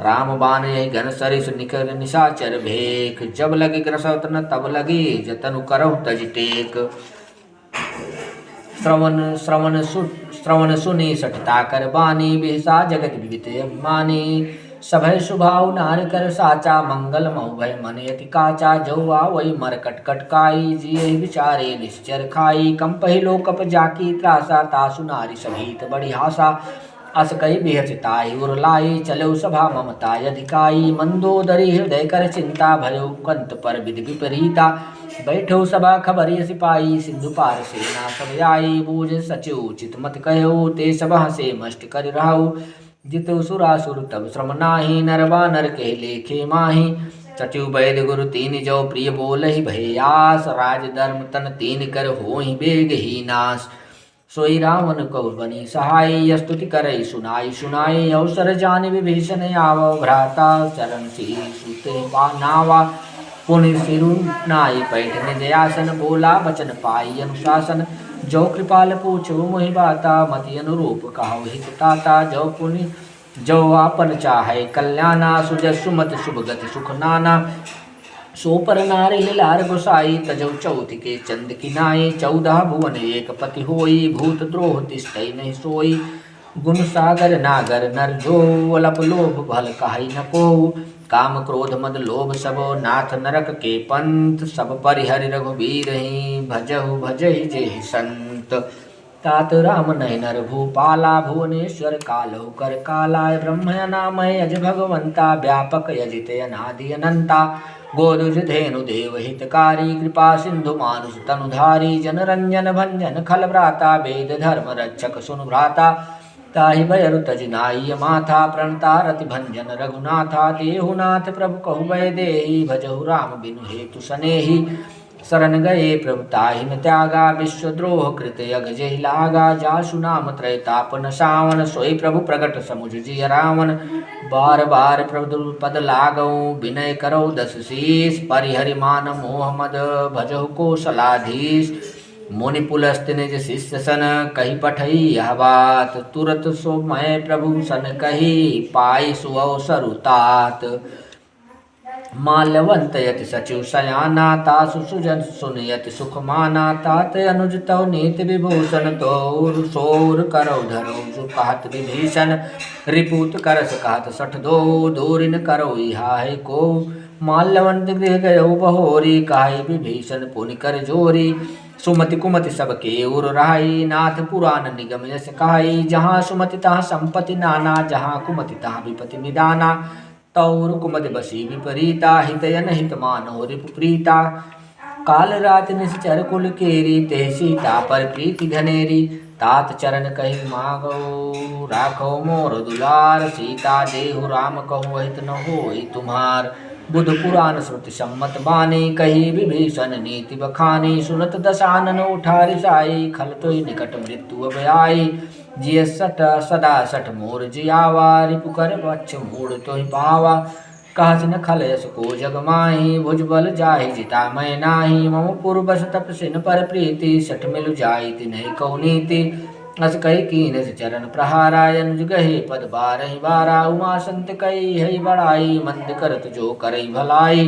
Speaker 1: राम बाण घन सरिस निकर निशाचर भेख जब लगे ग्रसत न तब लगे जतनु करहु तज टेक श्रवण सुनी सठता कर बानी बिहसा जगत विवित अभिमानी सभय सुभाव नार कर साचा मंगल मऊ भय मन यति काचा जौआ वही मर कट कटकाई जिये विचारे निश्चर खाई कम पहिलो कप जाकी त्रासा तासु नारी सभीत बड़ी हासा अस कई बिहचताई उर लाई चलो सभा ममता अधिकाई मंदोदरी हृदय कर चिंता भयो कंत पर विधि विपरीता बैठो सभा खबरी सिपाही सिंधु पार सेना सब आई बूझ सचिव चित मत कहो ते सब हसे मष्ट कर रहाऊ जितु सुरासुर तब श्रम नाही नरवा नर के लेखे माही सचिव वैद गुरु तीन जो प्रिय बोल ही भयास राज धर्म तन तीन कर हो ही बेग ही नाश सोई रावण कौ बनी सहाय स्तुति करई सुनाई अवसर जान विभीषण आवो भ्राता चरण सी सुते नावा पुण्य सिरु नाई पैठ निजयासन बोला बचन पाई अनुशासन जो कृपाल पूछो मोहि बाता मति अनुरूप कहो हित ताता जो पुण्य जो आपन चाहे कल्याणा सुजस सुमत शुभ गति सुख नाना सो पर नारी लार गोसाई तजौ चौथ के चंद किनाए 14 भुवन एक पति होई भूत द्रोह तिष्ठै नहीं सोई गुण सागर नागर नर जो अलप लोभ भल कहाई न को काम क्रोध मद लोभ सब नाथ नरक के पंथ सब परिहरि रघुबीर ही भजहु भजहि जेहि संत तात राम नहीं नर भूपाला भुवनेश्वर कालो कर कालाय ब्रह्म नामय अज भगवंता व्यापक यजित अनादि अनंता गोदुज धेनु देव हितकारी कृपा सिंधु मानुष तनुधारी जन रंजन भंजन खल भ्राता वेद धर्म रक्षक सुनु भ्राता ताहि भयरु तज नाई माथा प्रणता रति भंजन रघुनाथा देहुनाथ प्रभु कहु भय देहि भजहु राम बिनु हेतु सनेहि शरण गए प्रभु ताहि न त्यागा विश्वद्रोह कृत यग जहि लागा जासु नाम त्रैतापन सावन सोई प्रभु प्रगट समुझ जिय रावण बार बार प्रभु पद लागऊ विनय करौ 10 शीस परिहरि मान मोह मद भजहु कौशलाधीश मुनि पुलस्त निज शिष्य सन कही पठई यह बात तुरत सो मैं प्रभु सन कही पाई सुअवसर तात माल्यवंत यति सचिव सयाना तासु सुजन सुनयति सुख माना तात अनुज तव नीति विभूषण तौर सोर करौ धरौ जो कहत विभीषण रिपुत करस कहत सठ दो दूरिन करौ इहा है को माल्यवंत गृह गयो बहोरी, काहि विभीषण पुनि कर जोरी। सुमति कुमति सब केउर रहाई, नाथ पुराण निगम यस कहाई। जहाँ सुमति तहाँ संपत्ति नाना, जहाँ कुमति तहाँ विपति निदाना। तौर कुमति बसी विपरीता, हितयन हित मानो रिपु प्रीता। काल रात निश्चर कुल केरी, ते सीता पर प्रीति घनेरी। तात चरण कहि मागो, राखो मोर दुलार। सीता देहु राम कहु, हित न होई तुम्हार। बुध पुराण श्रुति सम्मत बानी, कही विभीषण नीति बखानी। सुनत दशानन उठा रिसाई, खल तोहि निकट मृत्यु अब आई। जिय सट सदा सठ मोर जियावा, रिपु कर बच्छ मूढ़ तोहि पावा। कहस न खल यस को जग माही, भुजबल जाहि जिता मैं नाही। मम पूर्वस तपसिन पर प्रीति, सठ मिलु जाई तिन्हि कौ नीति। अस कही कीन चरण प्रहारा, अनुज गहे पद बारहि बारा। उमा संत कही है बड़ाई, मंद करत जो करई भलाई।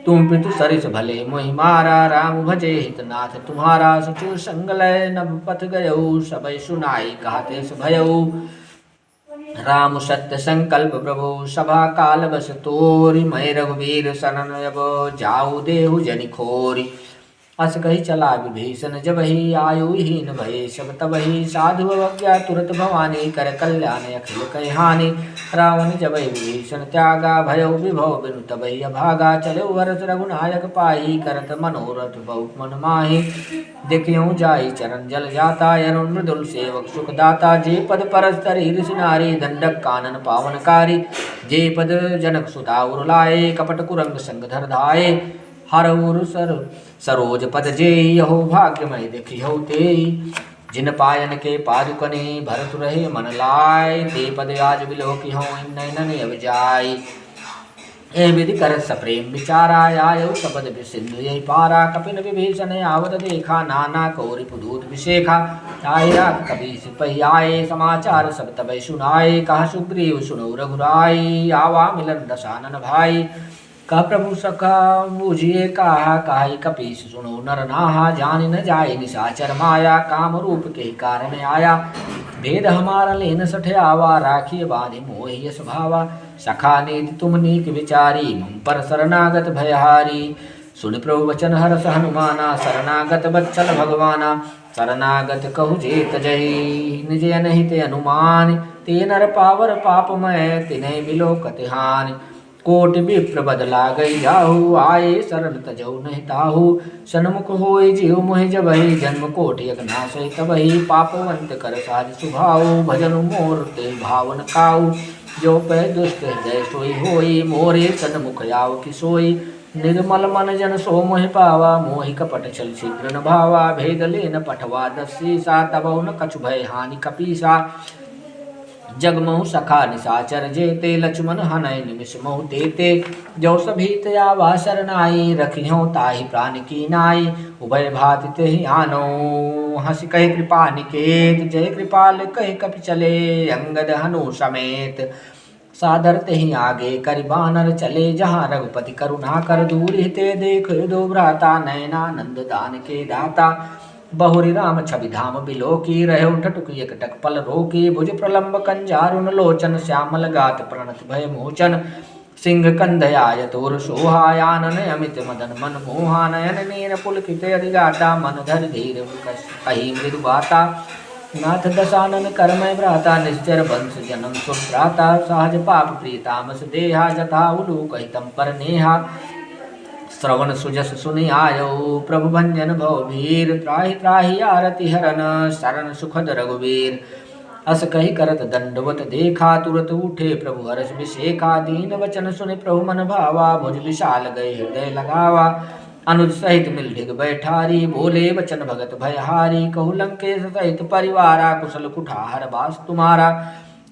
Speaker 1: तुम पितु सरिस भले मोहि मारा, राम भजे हित नाथ तुम्हारा। सचु संग लय नभ पथ गयऊ, सबय सुनाई कहत यस भयऊ। राम सत्य संकल्प प्रभु, सभा काल बस तोरि। मैं रघुवीर शरण अब, जाऊ देहु जनि खोरि। अस कही चला विभीषण जबहि, आयु हीन भये सब तबहि। साधु अवज्ञा तुरत भवानी, कर कल्याण अखिल कहि हानि। रावण जबहि विभीषण त्यागा, भयउ विभव बिनु तबहि अभागा। चलो भरत रघुनायक पाई, करत मनोरथ बहुत मन माहि। देखियौ जाई चरण जल जाता, अरुण मृदुल सेवक सुख दाता। जे पद परस तरी ऋषि नारी, दंडक कानन पावनकारी। जे पद जनक सुता उर लाए, कपट कुरंग संग धर धाये। हरउर सरोज पद जेई, यहो भाग्यमय देखियौ तेई। जिन पायन के पादुकने, भरत रहे मन लाय। ते पद आज बिलोकिहौ, नैनन अब जाय। ए विधि करत सप्रेम विचारा, आयौ सबद सिंधु यही पारा। कपिन विभीषण आवत देखा, नाना कौरि पुदूत विशेखा। आया कपि सिपहि आए, समाचार सब तबै सुनाए। कहा सुग्रीव सुनौ रघुराई, आवा मिलन दशानन भाई। कह प्रभु सखा बूझिए कहा, काहि कपीस सुनो नर नाहा। जानि न जाय निशाचर माया, काम रूप के कारण आया। भेद हमारा लेन सठ आवा, राखिय बांधि मोहि यस भावा। सखा नीति तुम नीक विचारी, मम पर शरणागत भयहारी। सुन प्रभु वचन हरष हनुमाना, शरणागत बच्चल भगवाना। शरणागत कहु जेत जहि, निज अनहित अनुमान। ते नर पावर पापमय, तिन्हि बिलोकत हानि। कोटि विप्र बदला गई जाहू, आए शरण तजौ नहीं ताहू। सन्मुख होय जीव मोहि जबहि, जन्म कोटि अगनाशय तबहि। पापवंत कर साज सुभाऊ, भजन मोर ते भावन काऊ। जो पै दुष्ट हृदय सोई होई, मोरे सन्मुख आव कि सोई। निर्मल मन जन सो मोहि पावा, मोहि कपट छल शीघ्र न भावा। भेद लेन पठवा दसीसा, तबौ न कछु भय हानि कपीसा। जगमहु सखा निशाचर जेते, लक्ष्मण हनय निमिष महु तेते। जो सभीत आवा शरणाई, रखिहौ ताहि प्राण की नाई। उभय भाति तेहि आनो, हंस कहि कृपा निकेत। जय कृपाल कहि कपि चले, अंगद हनु समेत। सादर तेहि आगे करि बानर चले, जहाँ रघुपति करुणा कर दूर हिते। देख दो भ्राता नयनानंद दान के दाता। बहुरी राम छवि धाम बिलोकी, रहे ठटुक एकटक पल रोकी। भुज प्रलंब कंजारुन लोचन, श्यामल गात प्रणत भय मोचन। सिंह कंधयाय तोर सोहायानन, अमित मदन मन मोहा। नयन नीर पुलकित अधिगाता, मन धर धीर कही मृदु बाता। नाथ दशानन करमय भ्राता, निश्चर वंश जन्म सुभ्राता। सहज पाप प्रीतामस देहा, जथा उलूक हितम पर नेहा। श्रवण सुजस सुनि आयो, प्रभु भंजन भव भीर। त्राहि त्राहि आरति हरन, शरण सुखद रघुवीर। अस कही करत दंडवत देखा, तुरत उठे प्रभु हर्ष विशेखा। दीन वचन सुनि प्रभु मन भावा, भुज विशाल गए हृदय लगावा। अनुज सहित मिल ढिग बैठारी, बोले वचन भगत भयहारी। कहु लंकेश सहित परिवारा, कुशल कुठार बास तुम्हारा।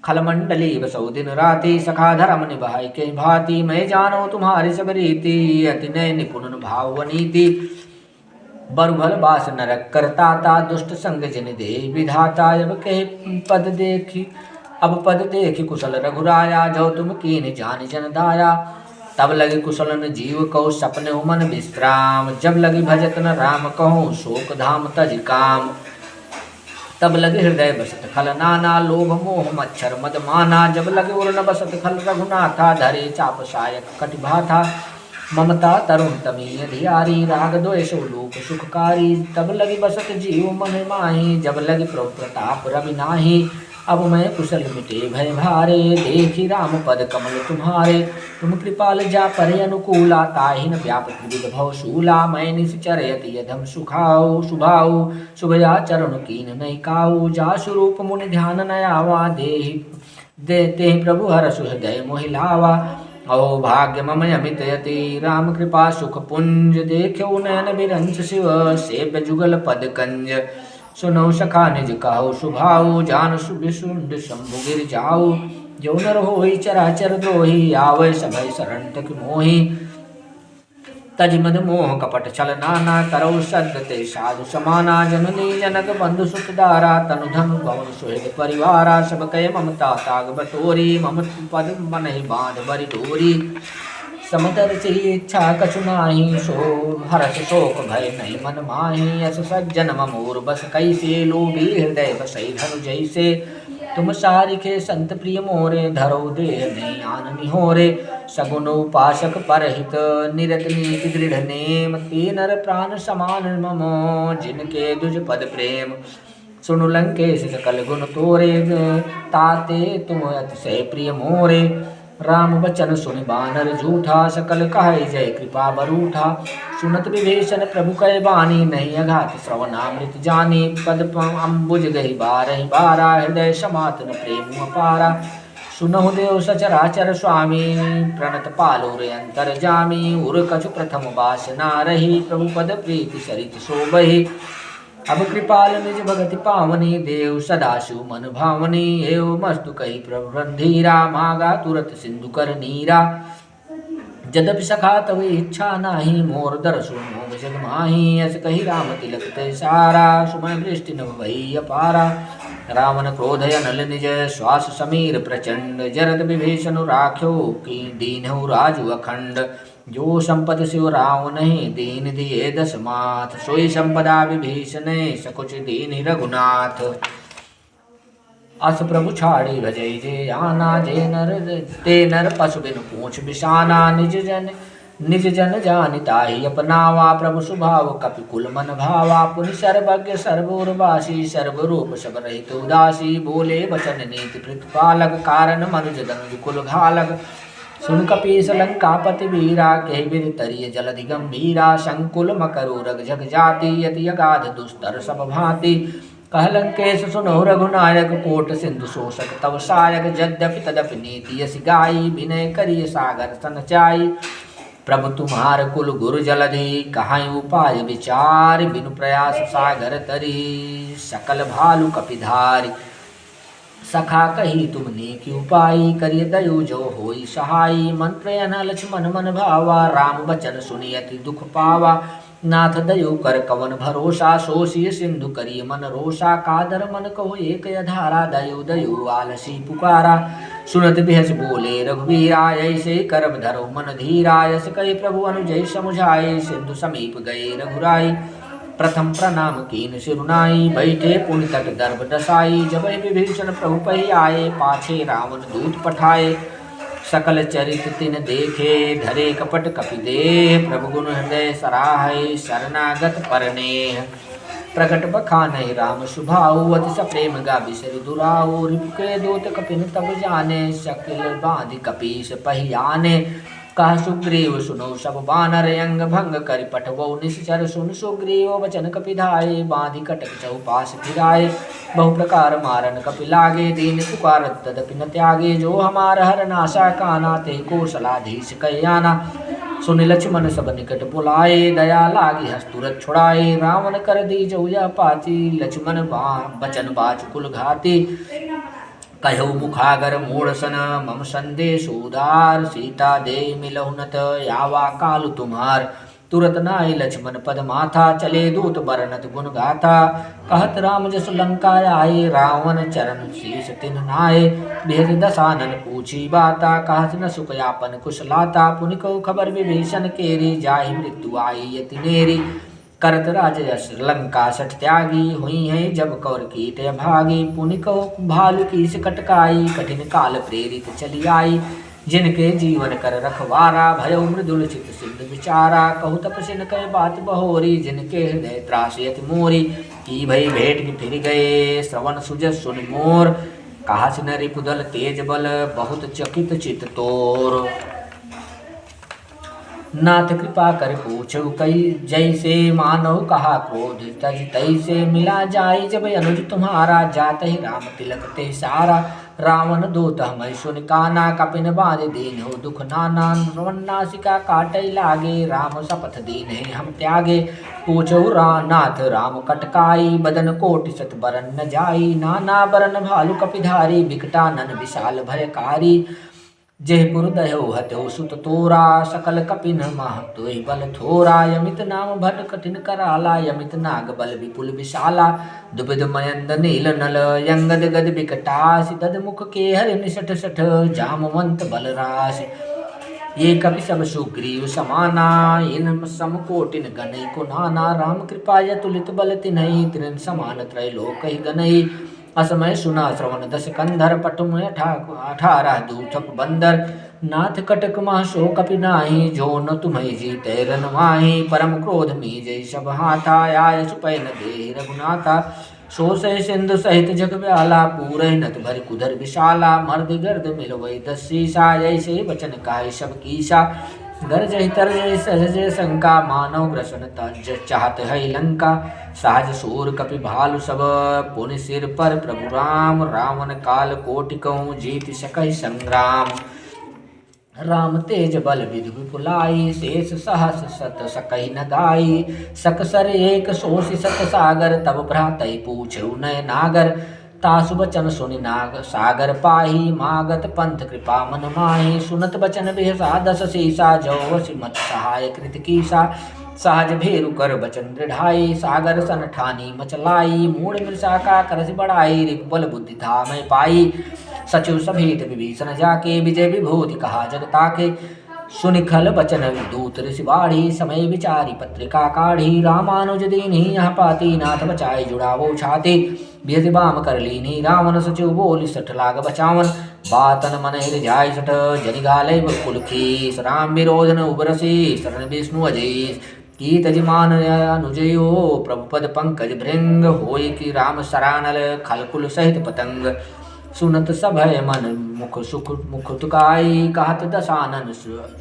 Speaker 1: खलमंडली बसौ दिन राति, सखा धर्म निभाई के भांति। मैं जानो तुम्हारी सब रीति, अति नय निपुण भावनीति। बरुभल बास नरक करताता, दुष्ट संग जन दे विधाता। अब पद देखी कुशल रघुराया, जो तुम कीन जान जन दाया। तब लगे कुशल न जीव कहो, सपने मन विश्राम। जब लगी भजत न राम कहूँ, शोक धाम तज काम। तब लगे हृदय बसत खल नाना, लोभ मोह मच्छर मद माना। जब लगे उर न बसत खल रघुनाथा, धरे चाप सायक कटिभाथा। ममता तरुण तमीय धियारी, राग द्वेष लोक सुखकारी। तब लगी बसत जीव मन माही, जब लगी प्रभु प्रताप रवि नाही। अब मैं कुशल मिटे भय भारे, देखी राम पद कमल तुम्हारे। तुम कृपाल जा पर अनुकूला, ताहि न व्यापक विद भव शूला। मैं निश्चर यति यधम सुखाऊ शुभाऊ, शुभया चरण कीन नहीं काऊ। जा स्वरूप मुनि ध्यान न आवा, देते प्रभु हरष हृदय मोहि लावा। ओ भाग्य मम अमित यति, राम कृपा सुख पुंज। देखो नयन बिरंच शिव, सेव्य जुगल पद कंज। सुनो सखा निज कहो सुभाऊ, जान सुबिशुंड शंभु गिर जाऊ। जो नर होई चराचर द्रोही, आवै सभय शरण तक मोहि। तज मद मोह कपट छल नाना, करौ सद्गते साधु समाना। जननी जनक बंधु सुत दारा, तनु धनु भवन सुहृद परिवारा। सब कय ममता ताग बटोरी, मम पद मनहि बांध बरि डोरी। समदर से इच्छा कछु नाही, सो हरस शोक भय नहीं मन माही। यस सज्जन ममोर बस कैसे, लोभी हृदय बसई धनु जैसे। तुम सारिखे संत प्रिय मोरे, धरो देह नहीं आन निहोरे। सगुन उपासक परहित, निरत नीति दृढ़ नेम। ते नर प्राण समान मम, जिनके दुज पद प्रेम। सुनु लंकेश सकल गुण तोरे, ताते तुम अतिशय प्रिय मोरे। राम बचन सुनि बानर झूठा, सकल कहे जय कृपा बरूठा। सुनत विभीषण प्रभु कहे बानी, नहीं अघात श्रवणामृत जानी। पद अम्बुज गही बारहि बारा, हृदय समात न प्रेम अपारा। सुनहु देव सचराचर स्वामी, प्रणत पालो रे अंतर जामी। उर कछु प्रथम वासना रही, प्रभु पद प्रीति सरित शोभहि। अब कृपाल निज भगति पावनी, देव सदाशिव मन भावनी। एव मस्तु कही प्रभु रंधीरा, मागा तुरत सिंधु कर नीरा। यद्यपि सखा तव इच्छा नाही, मोर दर्शो मोह जग माही। अस कही राम तिलक तय सारा, सुमय वृष्टि नभ भई अपारा। रावण क्रोध अनल निज, श्वास समीर प्रचंड। जरद विभीषण राख्यो, की दीनहु राजु अखंड। जो संपद शिव रावण दीन दिए दस माथ, सोई संपदा विभीषण सकुच दीन रघुनाथ। अस प्रभु छाड़ी भजई जे आना, जे नर ते नर पशु बिन पूछ बिसाना। निज जन जानि ताहि अपनावा, प्रभु स्वभाव कपि कुल मन भावा। पुनि सर्वज्ञ सर्वोर्वासी, सर्वरूप सब रहित उदासी। बोले वचन नीति प्रतिपालक, कारण मनुज दनुज कुल घालक। सुन कपीस लंकापति वीरा, कहि बिर तरिय जलधि गंभीरा। संकुल मकरु रग जग जाति, यति अगाध दुस्तर सब भांति। कह लंकेश सुनो रघुनायक, कोट सिंधु शोषक तव सायक। यद्यपि तदपि नीति यसि गाई, विनय करिय सागर सनचाई। प्रभु तुम्हार कुल गुरु जलधि, कहाई उपाय विचार। बिनु प्रयास सागर तरी, सकल भालु कपिधारी। सखा कही तुमने की उपाई, करिय दयो जो होई सहाई। मंत्र अन लक्ष्मण मन भावा, राम बचन सुनियति दुख पावा। नाथ दयो कर कवन भरोसा, सोसिय सिंधु करिय मन रोषा। कादर मन कहो एक अधारा, दयो दयो आलसी पुकारा। सुनत बिहस बोले रघुवीरा, ऐसे करब धरो मन धीरा। यस कही प्रभु अनुजय समुझाए, सिंधु समीप गए रघुराई। प्रथम प्रणाम कीन सिरुनाई, बैठे पुनि तट दर्भ दसाई। जब विभीषण प्रभु पहि आए, पाछे रावण दूत पठाए। सकल चरित तिन देखे, धरे कपट कपि देह। प्रभु गुण हृदय सराहै, शरणागत परनेह। प्रकट बखानहि राम सुभाऊ, अति सप्रेम गावि सिर दुराऊ। रिपुके दूत कपिन तब जाने, शकिल बांधि कपीस पहि आने। कह सुग्रीव सुनो सब बानर, अंग भंग करि पठवो निश्चर। सुन सुग्रीव वचन कपिधाय, बांधि कटक चौपास फिराए। बहु प्रकार मारन कपि लागे, दीन पुकारत तदपि न त्यागे। जो हमार हर नाशा काना, ते कौशलाधीश कल्याना। सुन लक्ष्मण सब निकट बुलाए, दया लागी हस तुरत छुड़ाए। रावण कर दी जो यह पाती, लक्ष्मण बचन बाच कुल घाती। कहो मुखागर मूढ़ सन, मम संदेश उदार। सीता दे मिलहु नत, यावा काल तुम्हार। तुरत नाई लक्ष्मण पद माथा, चले दूत बरनत गुण गाथा। कहत राम जस लंका आए, रावण चरण शीस तिन नाए। भेद दसानन पूछी बाता, कहत न सुख यापन कुशलाता। पुनि को खबर विभीषण केरी, जाहि मृत्यु आई यति नेरी। करत राज यश लंका सठ त्यागी, हुई है जब कौर कीट भागी। पुनि को भालु की कटकाई, कठिन काल प्रेरित चली आई। जिनके जीवन कर रखवारा, भयो मृदुल चित सिद्ध विचारा, कहु तपसिन कह बात बहोरी, जिनके हृदय त्रासी अति मोरी, की भई भेंट की फिर गए, श्रवण सुजस सुन मोर, कहा न रिपुदल तेज बल, बहुत चकित चित तोर। नाथ कृपा कर पूछो कई, जैसे मानव कहा क्रोध तज तैसे, मिला जाय जब अनुज तुम्हारा, जात ही राम तिलक ते सारा, रावण दूत हमें सुन काना, कपिन बांध दीन हो दुख नाना, नासिका काटै लागे, राम शपथ दीन है हम त्यागे, पूछो नाथ राम कटकाई, बदन कोटि सत बरन न जाई, नाना बरन भालु कपिधारी, बिकटानन विशाल भयकारी, जयपुर दयो हतो सुत तोरा, सकल कपिन मह तोहि बल थोरा, यमित नाम भट कठिन कराला, यमित नाग बल विपुल विशाला, दुबिद मयंद नील नल, यंगद गद बिकटास, दद मुख के हरि निसठ सठ, जामवंत बलरास, ये कपि सब सुग्रीव समाना, इन सम कोटिन गणई को नाना, राम कृपा तुलित बल तिन्हई, तिन समान त्रैलोक ही गनई, असमय सुना श्रवण दस कंधर, पटुम 18 दूथप बंदर, नाथ कटक मह सो कपि नाही, जो न तुम्हें जीते रन माही, परम क्रोध मी जय सब हाथा, आय सुपै न देहि रघुनाथा, सो सह सिंधु सहित जग व्याला, पूरे नत भरि कुधर विशाला, मर्द गर्द मिलवै 10 शीशा, ऐसे बचन काय सब कीसा, गरजहि तरजहि सहजय शंका, मानव ग्रसन तज चाहत है लंका, सहज सूर कपि भालु सब, पुनि सिर पर प्रभु राम, रावण काल कोटि कहूँ जीत सकहि संग्राम, राम तेज बल विधि विपुलाई, शेष सहस सत सकहि न गाई, सकसर एक सोषि सत सागर, तब भ्रातहि पूछऊ नय नागर, तासु बचन सुनि नाग सागर पाही, मागत पंथ कृपा मन माही, सुनत बचन बिहसा 10 शीसा, जो वसि मत सहाय कृत कीसा, सहज भेरु कर बचन दृढ़ाई, सागर सन ठानी मचलाई, मूढ़ मृषा का करस बढ़ाई, रिपुबल बुद्धि धाम पाई, सचिव सभेत विभीषण जाके, विजय विभूति कहा जग ताके, सुनिखल बचन दूत ऋषि बाढ़ी, समय विचारी पत्रिका काढ़ी, रामानुज दीन्ही यह पाती, नाथ बचाई जुड़ावो छाती, बियति बाम कर लीनी, रावण सचिव बोली सठ लाग बचावन, बातन मन हिर जाय सठ, जनि गालै कुल खीस, राम विरोधन उबरसी, शरण विष्णु अजीस, की तजमान अनुजयो, प्रभुपद पंकज भृंग, होय की राम सरानल, खलकुल सहित पतंग, सुनत सभय मन मुख सुख मुख तुकाई, कहत दसानन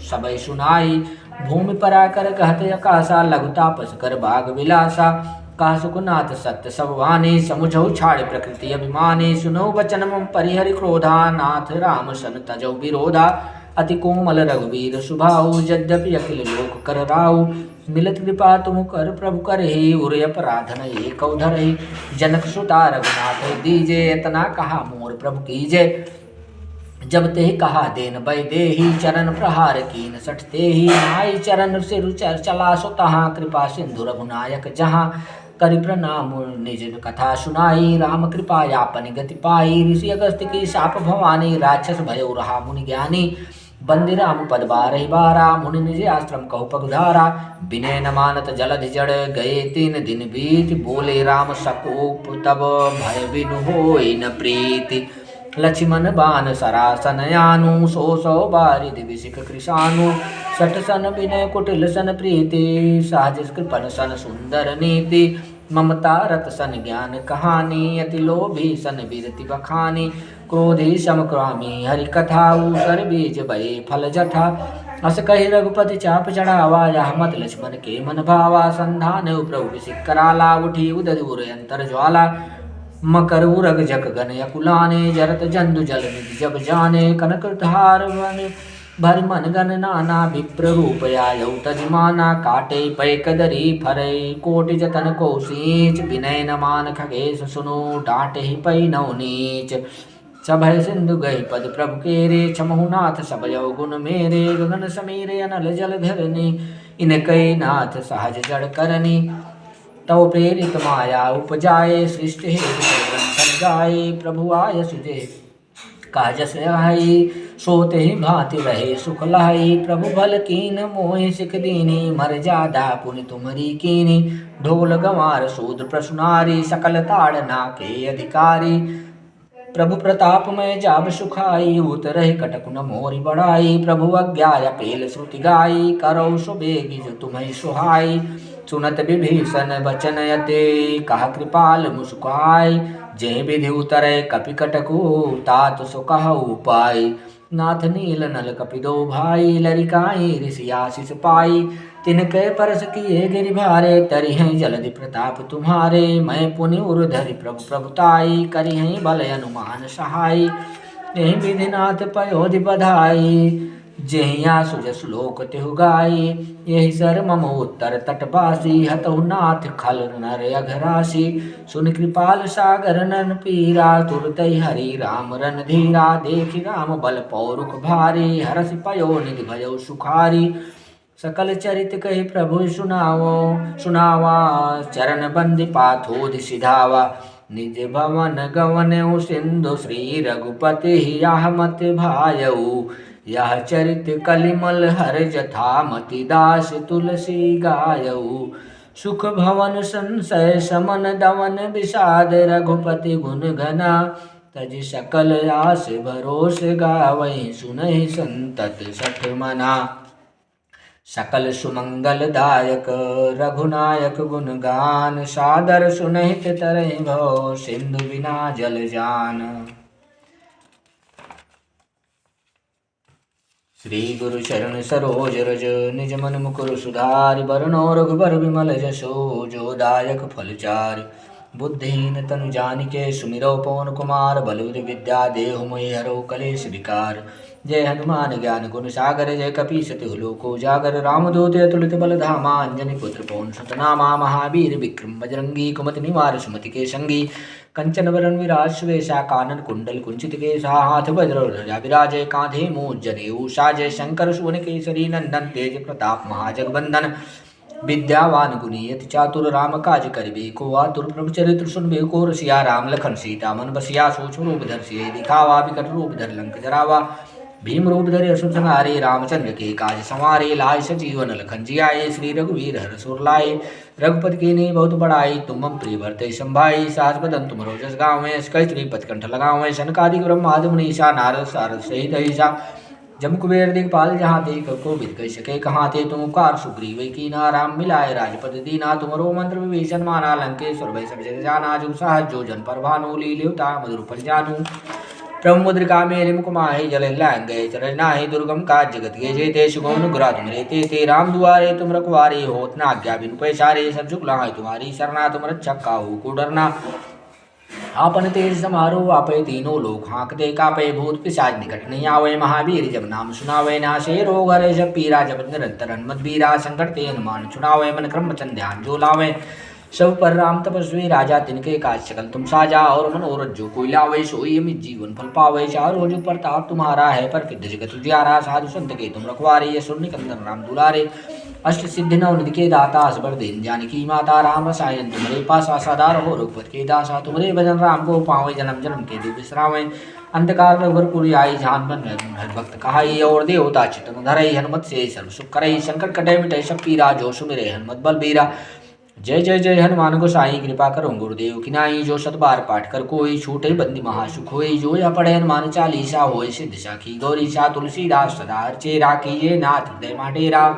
Speaker 1: सबय सुनाई, भूमि पराकर कहत आकाशा, लघु तापस कर बाग विलासा, कहा सुखनाथ सत्य सब वाणी, समुझौ छाड़ प्रकृति अभिमानी, सुनो बचन मम परिहरि क्रोधा, नाथ राम सन तजौ विरोधा, अति कोमल रघुवीर सुभाऊ, यद्यपि अखिल लोक कर राऊ, मिलत कृपा तुम कर प्रभु करहि, उर अपराधन एक धरहि, जनक सुता रघुनाथ दीजे, इतना कहा मोर प्रभु कीजे, जब ते कहा देन बै देहि, चरण प्रहार कीन सठ तेहि, नाई चरण सिर चला सो तहाँ, कृपा सिंधु रघुनायक जहाँ, करि प्रणाम निज कथा सुनाई, राम कृपा यापन गति पाई, ऋषि अगस्त्य की शाप भवानी, राक्षस भयो रहा मुनि ज्ञानी, बंदी राम पद बारहि बारा, मुनि निज आश्रम कहु पगुधारा, विनय न मानत जलधि जड़, गए 3 दिन बीत, बोले राम सकोप तब, भय बिनु होय न प्रीति, लक्ष्मण बान सरासन यानु, 100 बारिधि विसिक कृशानु, सठ सन विनय कुटिल सन प्रीति, सहज कृपन सन सुंदर नीति, ममता रत सन ज्ञान कहानी, अति लोभी सन बीरति बखानी, क्रोधी समक्रामी हरि कथाऊ, सर बीज भये फल जठा, अस कहि रघुपति चाप चढ़ावा, यह मत लक्ष्मण के मन भावा, संधान प्रभु विसिक कराला, उठी उदर उर अंतर ज्वाला, मकर उरग जग गन अकुलाने, जरत जंदु जल निधि जब जाने, कनक धार भरि मन गन नाना, विप्र रूप आयौ तजमाना, काटे पै कदरी फरै, कोटि जतन को सींच, विनय न मान खगेश सुनो, डांटे ही पै नौ नीच, सभय सिंधु गई पद प्रभु केरे, छमहु नाथ सब गुण मेरे, गगन समीरे अनल जल धरनी, इनकै नाथ सहज जड़ करनी, तव प्रेरित माया उपजाए, सृष्टि हेतु गाये, प्रभु आय सुजे काजस आई, सोते ही भांति रहे सुख लाई, प्रभु भल कीन मोहि सिख दीनी, मर जादा पुनि तुमरी कीनी, ढोल गंवार शूद्र प्रसुनारी, सकल ताड़ नाके अधिकारी, प्रभु प्रताप में जाब सुखाई, उतरहि कटक न मोरि बड़ाई। प्रभु आज्ञा पेल श्रुति गाई, करौ सुबेगी जो तुम्हें सुहाई। सुनत विभीषण बचन यते, कहा कृपाल मुस्काई। जय विधि उतरे कपि कटकु, तात सो कहु पाई। नाथ नील नल कपिदो भाई, लरिकाई ऋषि आशीष पाई। तिनके परस किए गिरि भारे, तरिहें जलधि प्रताप तुम्हारे। मैं पुनि उरधरि प्रभु प्रभुताई, करिहें बल अनुमान सहाय। यही विधिनाथ पयोधि बधाई, जहिया सुजस लोक तिहु गाई। यही सर मम उत्तर तटवासी, हतहु नाथ खल नर अघरासी। सुन कृपाल सागर नन पीरा, तुरतै हरि राम रन धीरा। देखि राम बल पौरुख भारी, हरषि पयो निधि भयो सुखारी। सकल चरित कहि प्रभु सुनावा, चरण बंदी पाथोधि सिधावा। निज भवन गवनउ सिंधु, श्री रघुपति यह मत भायऊ। यह चरित कलिमल हर जथा, मति दास तुलसी गायऊ। सुख भवन संशय समन दमन, विषाद रघुपति गुण गना। तज सकल आस भरोस गावै, सुनहि संतत सठ मना। सकल सुमंगल दायक रघुनायक गुण गान, सादर सुनहित तरहि भव, सिंधु बिना जल जान। श्री गुरु चरण सरोज रज, निज मन मुकुर सुधारि। बरनौ रघुबर विमल जसो, जो दायक फल चारि। बुद्धिहीन तनु जानिके, सुमिरौ पवन कुमार। बल बुद्धि विद्या देहु मोहि, हरौ कलेश विकार। जय हनुमान ज्ञान गुण सागर, जय कपीस तिहु लोक उजागर। रामदूत अतुलित बल धामा, अंजनी पुत्र पवन सुत नामा। महावीर विक्रम बजरंगी, कुमति निवार सुमति के संगी। कंचन वरण विराज सुवेशा, कानन कुंडल कुंचित केसा। हाथ वज्र ध्वजा विराजय, कांधे मूंज जनेऊ साजय। शंकर सुवन केसरी नंदन, तेज प्रताप महाजगवंदन। विद्यावान गुणी अति चातुर, राम काज करिबे को आतुर। प्रभु चरित्र सुनबे को रसिया, राम लखन सीता मन बसिया। सूक्ष्म रूप धरि सियहि दिखावा, विकट रूप धरि लंक जरावा। भीम रूप धरि असुर संहारे, रामचंद्र के काज संवारे। लाए सजीवन लखन जियाए, श्री रघुवीर हरषि उर लाए। रघुपति कीन्ही बहुत बड़ाई, तुम मम प्रिय भरते संभाई। सहस बदन तुमरो जस गावें, कहि श्रीपति कंठ लगावें। सनकादिक ब्रह्मादि मुनीसा, नारद सारद सहित अहिसा। जम कुबेर दिखपाल जहाँ ते, को विद कहि सके कहाँ ते। तुम उपकार सुग्रीव कीन्हा, राम मिलाए राजपद दीना। तुमरो मंत्र विभीषण माना, लंकेश्वर भय सब जग जाना। जो सहज जो जन पर भानु, लील्योता मधुर फल जानू। प्रभु मुद्रिका मेलि मुख माहि, जलहि लांग गए चरण नाहि। दुर्गम काज जगत के जेते, सुगम अनुग्रह तुमरे तेते। राम दुआरे तुम रखवारे, होत न आज्ञा बिनु पैसारे। सब सुख लाहि तुम्हारी सरना, तुम रक्षक काहू को डरना। आपन तेज समारो आपै, तीनों लोक हाँकते कापै। भूत पिशाच निकट नहीं आवै, महावीर जब नाम सुनावै। नासे रोग हरै सब पीरा, जपत निरंतर हनुमत बीरा। संकट ते हनुमान छुड़ावै, मन क्रम वचन ध्यान जो लावै। सब पर राम तपस्वी राजा, तिनके काज सकल तुम साजा। और मनोरथ जो कोई लावै, सोई अमित जीवन फल पावै। चारों जुग प्रताप तुम्हारा है, प्रसिद्ध जगत उजियारा। साधु संत के तुम रखवारे, असुर निकंदन राम दुलारे। अष्ट सिद्धि नव निधि के दाता, असबर दीन जानकी माता। राम रसायन तुम्हारे पासा, सदा रहो रघुपति के दासा। तुम्हारे भजन राम को पावै, जन्म जन्म के दुख बिसरावै। अंतकाल रघुवर आई, जान बन भक्त कहाई। और देवता चितन धरई, हनुमत से सर्व सुख करई। संकट कटै मिटै सब पीरा, जो सुमिरै हनुमत बलबीरा। जय जय जय हनुमान गोसाई, कृपा करो गुरुदेव की नाई। जो सत बार पाठ कर कोई, छूटे बंदी महासुख होई। जो यह पढ़े हनुमान चालीसा, होय सिद्ध साखी गौरीसा। तुलसीदास सदा हरचे, राखीजे नाथ हृदय माडेरा।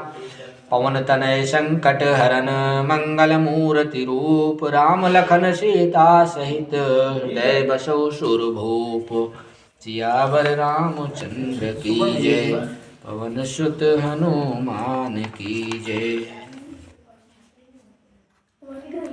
Speaker 1: पवन तनय संकट हरन, मंगल मूर्ति रूप। राम लखन सीता सहित, हृदय बसौ सुरभूप। सियावर रामचंद्र की जय, पवन सुत हनुमान की जय।